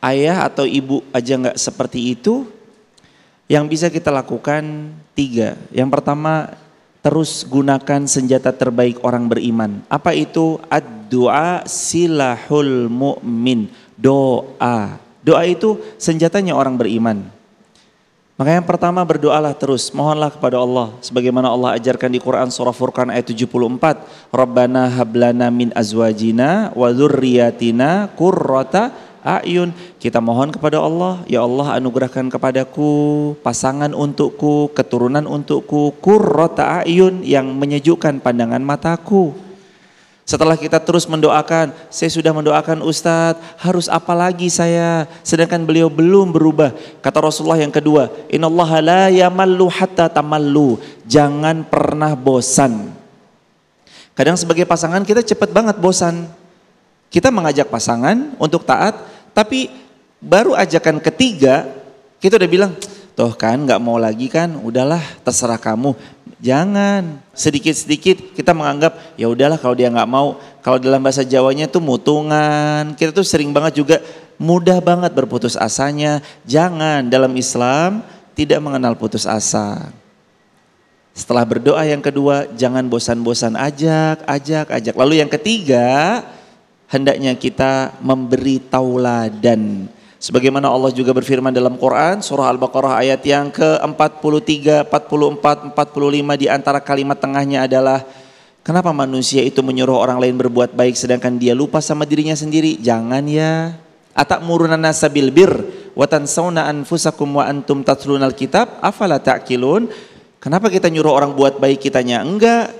ayah atau ibu aja nggak seperti itu? Yang bisa kita lakukan 3. Yang pertama, terus gunakan senjata terbaik orang beriman. Apa itu? Ad-du'a silahul mu'min. Doa. Doa itu senjatanya orang beriman. Maka yang pertama, berdoalah terus. Mohonlah kepada Allah. Sebagaimana Allah ajarkan di Quran surah Furqan ayat 74. Rabbana hablana min azwajina wa dzurriyyatina qurrata a'yun. Kita mohon kepada Allah, ya Allah anugerahkan kepadaku pasangan untukku, keturunan untukku, qurrata a'yun, yang menyejukkan pandangan mataku. Setelah kita terus mendoakan, saya sudah mendoakan Ustadz, harus apa lagi saya? Sedangkan beliau belum berubah. Kata Rasulullah yang kedua, innallaha la yamallu hatta tamallu. Jangan pernah bosan. Kadang sebagai pasangan kita cepat banget bosan. Kita mengajak pasangan untuk taat, tapi baru ajakan ketiga kita udah bilang, toh kan nggak mau lagi kan, udahlah terserah kamu. Jangan, sedikit-sedikit kita menganggap ya udahlah kalau dia nggak mau. Kalau dalam bahasa Jawanya tuh mutungan. Kita tuh sering banget juga mudah banget berputus asanya. Jangan, dalam Islam tidak mengenal putus asa. Setelah berdoa yang kedua, jangan bosan-bosan, ajak. Lalu yang ketiga, hendaknya kita memberi tauladan. Sebagaimana Allah juga berfirman dalam Quran surah Al-Baqarah ayat yang ke-43, 44, 45, di antara kalimat tengahnya adalah kenapa manusia itu menyuruh orang lain berbuat baik sedangkan dia lupa sama dirinya sendiri? Jangan ya. Atamuruna nasa bil bir wa tansawna anfusakum wa antum tatlunal kitab afala ta'qilun. Kenapa kita nyuruh orang buat baik kitanya enggak?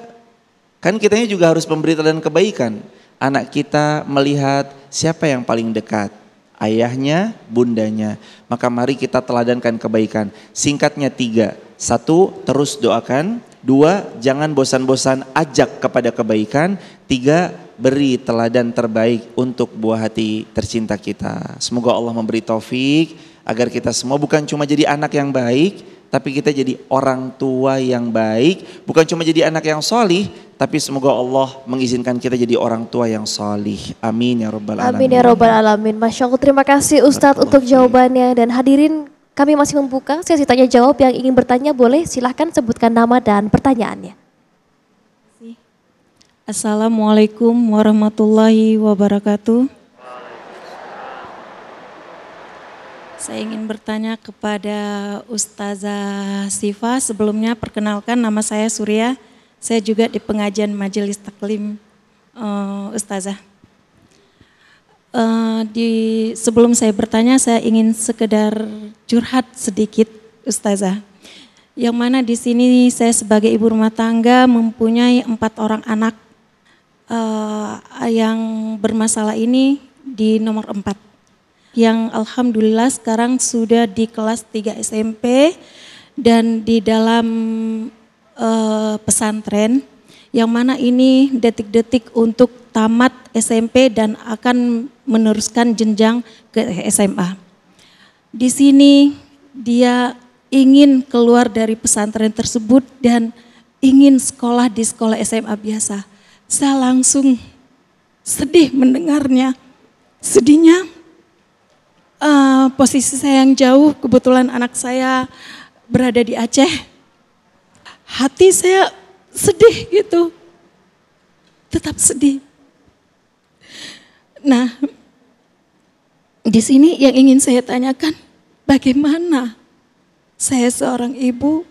Kan kitanya juga harus memberi teladan kebaikan. Anak kita melihat siapa yang paling dekat, ayahnya, bundanya. Maka mari kita teladankan kebaikan. Singkatnya 3. 1, terus doakan. 2, jangan bosan-bosan, ajak kepada kebaikan. 3, beri teladan terbaik untuk buah hati tercinta kita. Semoga Allah memberi taufik agar kita semua bukan cuma jadi anak yang baik, tapi kita jadi orang tua yang baik. Bukan cuma jadi anak yang solih, tapi semoga Allah mengizinkan kita jadi orang tua yang solih. Amin ya Rabbal Alamin. Amin ya Rabbal Alamin. Masya Allah, terima kasih Ustadz untuk jawabannya. Dan hadirin, kami masih membuka sesi tanya jawab. Yang ingin bertanya boleh silahkan sebutkan nama dan pertanyaannya. Assalamualaikum warahmatullahi wabarakatuh. Saya ingin bertanya kepada Ustazah Sifa. Sebelumnya perkenalkan, nama saya Surya. Saya juga di pengajian Majelis Taklim Ustazah. Sebelum saya bertanya, saya ingin sekedar curhat sedikit Ustazah. Yang mana di sini saya sebagai ibu rumah tangga mempunyai 4 orang anak. Yang bermasalah ini di nomor 4. Yang alhamdulillah sekarang sudah di kelas 3 SMP dan di dalam pesantren, yang mana ini detik-detik untuk tamat SMP dan akan meneruskan jenjang ke SMA. Di sini dia ingin keluar dari pesantren tersebut dan ingin sekolah di sekolah SMA biasa. Saya langsung sedih mendengarnya. Sedihnya, posisi saya yang jauh, kebetulan anak saya berada di Aceh. Hati saya sedih gitu, tetap sedih. Nah, di sini yang ingin saya tanyakan, bagaimana saya seorang ibu,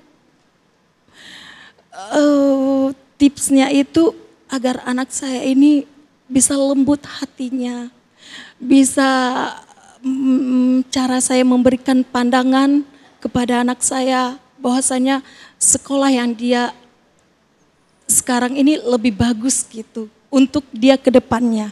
tipsnya itu agar anak saya ini bisa lembut hatinya, bisa cara saya memberikan pandangan kepada anak saya bahwasanya sekolah yang dia sekarang ini lebih bagus gitu untuk dia ke depannya.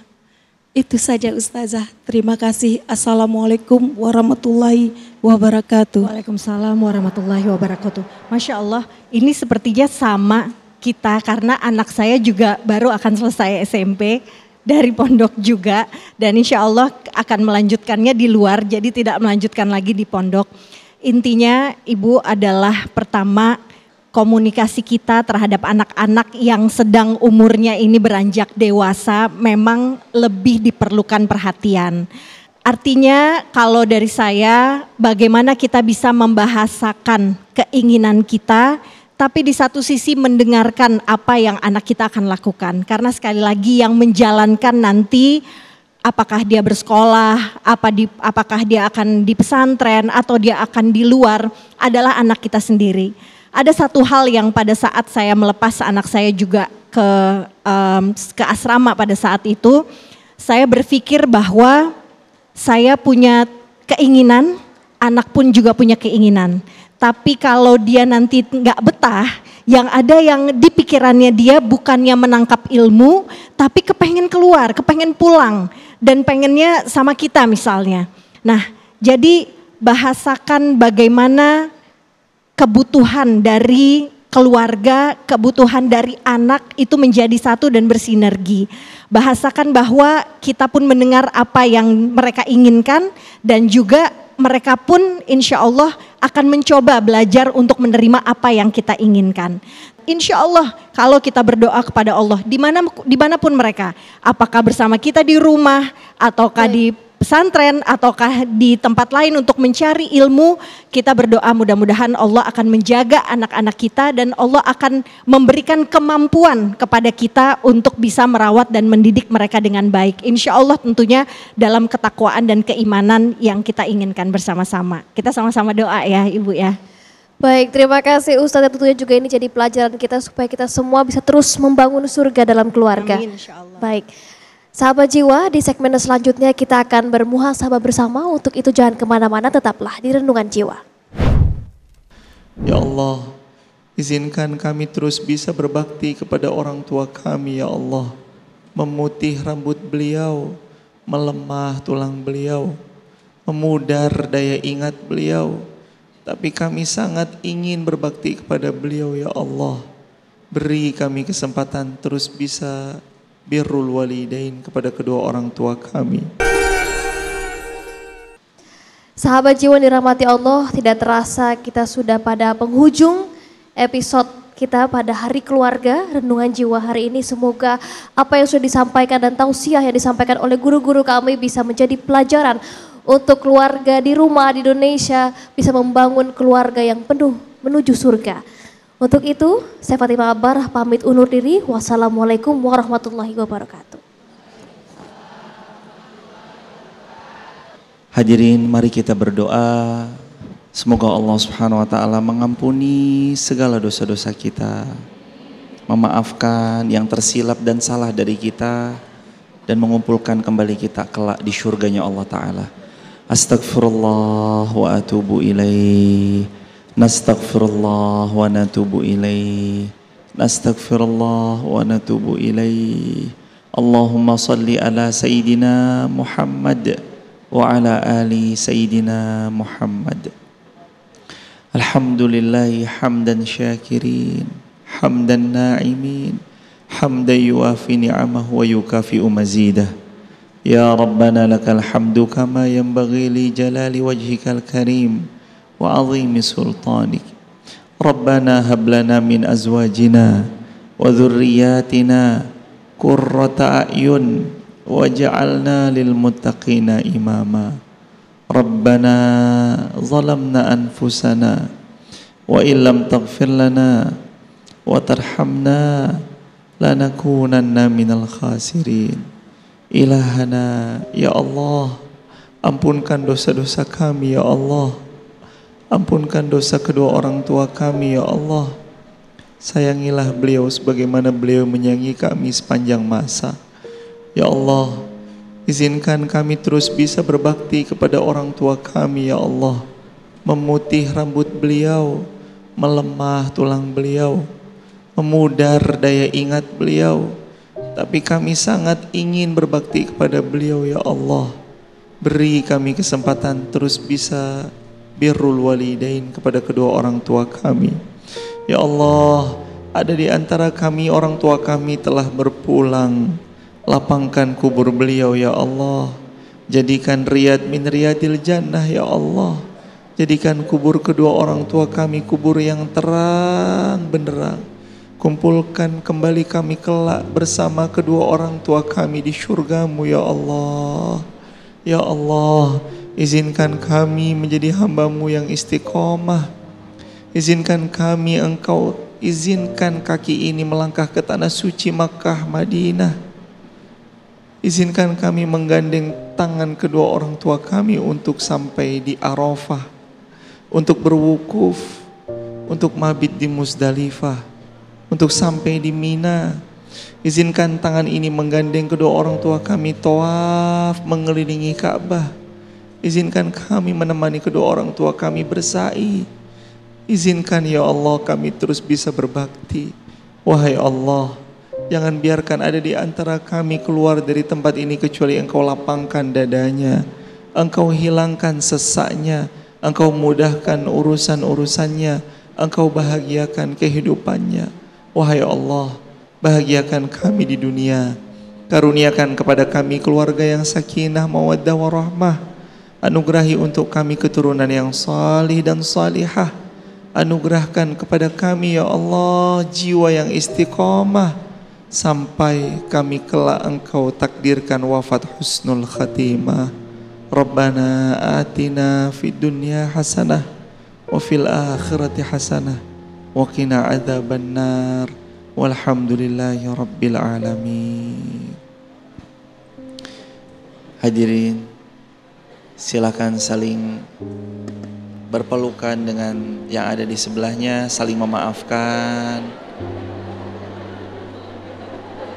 Itu saja Ustazah. Terima kasih. Assalamualaikum warahmatullahi wabarakatuh. Waalaikumsalam warahmatullahi wabarakatuh. Masya Allah, ini sepertinya sama kita karena anak saya juga baru akan selesai SMP. Dari pondok juga dan insya Allah akan melanjutkannya di luar, jadi tidak melanjutkan lagi di pondok. Intinya Ibu adalah pertama, komunikasi kita terhadap anak-anak yang sedang umurnya ini beranjak dewasa memang lebih diperlukan perhatian. Artinya kalau dari saya, bagaimana kita bisa membahasakan keinginan kita, tapi di satu sisi mendengarkan apa yang anak kita akan lakukan. Karena sekali lagi yang menjalankan nanti apakah dia bersekolah, apakah dia akan di pesantren atau dia akan di luar adalah anak kita sendiri. Ada satu hal yang pada saat saya melepas anak saya juga ke asrama pada saat itu, saya berpikir bahwa saya punya keinginan, anak pun juga punya keinginan. Tapi kalau dia nanti nggak betah, yang ada yang di pikirannya dia bukannya menangkap ilmu, tapi kepengen keluar, kepengen pulang, dan pengennya sama kita misalnya. Nah, jadi bahasakan bagaimana kebutuhan dari keluarga, kebutuhan dari anak itu menjadi satu dan bersinergi. Bahasakan bahwa kita pun mendengar apa yang mereka inginkan dan juga mereka pun insya Allah akan mencoba belajar untuk menerima apa yang kita inginkan. Insya Allah kalau kita berdoa kepada Allah dimanapun mereka, apakah bersama kita di rumah ataukah di pesantren ataukah di tempat lain untuk mencari ilmu, kita berdoa mudah-mudahan Allah akan menjaga anak-anak kita dan Allah akan memberikan kemampuan kepada kita untuk bisa merawat dan mendidik mereka dengan baik. Insya Allah tentunya dalam ketakwaan dan keimanan yang kita inginkan bersama-sama. Kita sama-sama doa ya Ibu ya. Baik, terima kasih Ustazah, tentunya juga ini jadi pelajaran kita supaya kita semua bisa terus membangun surga dalam keluarga. Amin, insya Allah. Baik. Sahabat jiwa, di segmen selanjutnya kita akan bermuhasabah bersama. Untuk itu jangan kemana-mana, tetaplah di Renungan Jiwa. Ya Allah, izinkan kami terus bisa berbakti kepada orang tua kami ya Allah. Memutih rambut beliau, melemah tulang beliau, memudar daya ingat beliau. Tapi kami sangat ingin berbakti kepada beliau ya Allah. Beri kami kesempatan terus bisa birrul walidain kepada kedua orang tua kami. Sahabat jiwa dirahmati Allah, tidak terasa kita sudah pada penghujung episode kita pada hari keluarga Renungan Jiwa hari ini. Semoga apa yang sudah disampaikan dan tausiah yang disampaikan oleh guru-guru kami bisa menjadi pelajaran untuk keluarga di rumah di Indonesia, bisa membangun keluarga yang penuh menuju surga. Untuk itu, saya Fatimah Abar pamit undur diri. Wassalamualaikum warahmatullahi wabarakatuh. Hadirin, mari kita berdoa. Semoga Allah Subhanahu wa taala mengampuni segala dosa-dosa kita, memaafkan yang tersilap dan salah dari kita, dan mengumpulkan kembali kita kelak di surganya Allah taala. Astaghfirullah wa atubu ilaih. Nastaghfirullah wa natubu ilaih. Nastaghfirullah wa natubu ilaih. Allahumma salli ala Sayyidina Muhammad wa ala ali Sayyidina Muhammad. Alhamdulillahi hamdan syakirin, hamdan na'imin, hamdan yuafi ni'amahu wa yukafi'u mazidah. Ya Rabbana lakal hamdu kama yanbaghi li jalali wajhikal karim wa azimi sultanik. Rabbana hab lana min azwajina wa dhurriyyatina qurrata a'yun waj'alna lil muttaqina imama. Rabbana zalamna anfusana wa illam taghfir lana wa tarhamna lanakunanna minal khasirin. Ilahana, ya Allah, ampunkan dosa-dosa kami ya Allah. Ampunkan dosa kedua orang tua kami ya Allah. Sayangilah beliau sebagaimana beliau menyayangi kami sepanjang masa. Ya Allah, izinkan kami terus bisa berbakti kepada orang tua kami ya Allah. Memutih rambut beliau, melemah tulang beliau, memudar daya ingat beliau. Tapi kami sangat ingin berbakti kepada beliau ya Allah. Beri kami kesempatan terus bisa birrul walidain kepada kedua orang tua kami. Ya Allah, ada di antara kami orang tua kami telah berpulang. Lapangkan kubur beliau ya Allah. Jadikan riyad min riyadil jannah ya Allah. Jadikan kubur kedua orang tua kami kubur yang terang benderang. Kumpulkan kembali kami kelak bersama kedua orang tua kami di syurga-Mu ya Allah. Ya Allah, izinkan kami menjadi hamba-Mu yang istiqomah. Izinkan kami Engkau, izinkan kaki ini melangkah ke tanah suci Makkah, Madinah. Izinkan kami menggandeng tangan kedua orang tua kami untuk sampai di Arafah, untuk berwukuf, untuk mabit di Muzdalifah, untuk sampai di Mina. Izinkan tangan ini menggandeng kedua orang tua kami tawaf mengelilingi Ka'bah. Izinkan kami menemani kedua orang tua kami bersa'i. Izinkan ya Allah kami terus bisa berbakti. Wahai Allah, jangan biarkan ada di antara kami keluar dari tempat ini kecuali Engkau lapangkan dadanya, Engkau hilangkan sesaknya, Engkau mudahkan urusan-urusannya, Engkau bahagiakan kehidupannya. Wahai Allah, bahagiakan kami di dunia. Karuniakan kepada kami keluarga yang sakinah, mawaddah, warahmah. Anugerahi untuk kami keturunan yang salih dan salihah. Anugerahkan kepada kami ya Allah jiwa yang istiqomah sampai kami kelak Engkau takdirkan wafat husnul khatimah. Rabbana atina fid dunya hasanah wa fil akhirati hasanah wa qina adzabannar. Walhamdulillahi rabbil alamin. Hadirin, silakan saling berpelukan dengan yang ada di sebelahnya, saling memaafkan.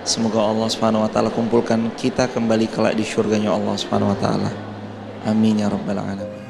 Semoga Allah Subhanahu wa taala kumpulkan kita kembali kelak di syurganya Allah Subhanahu wa taala. Amin ya rabbal alamin.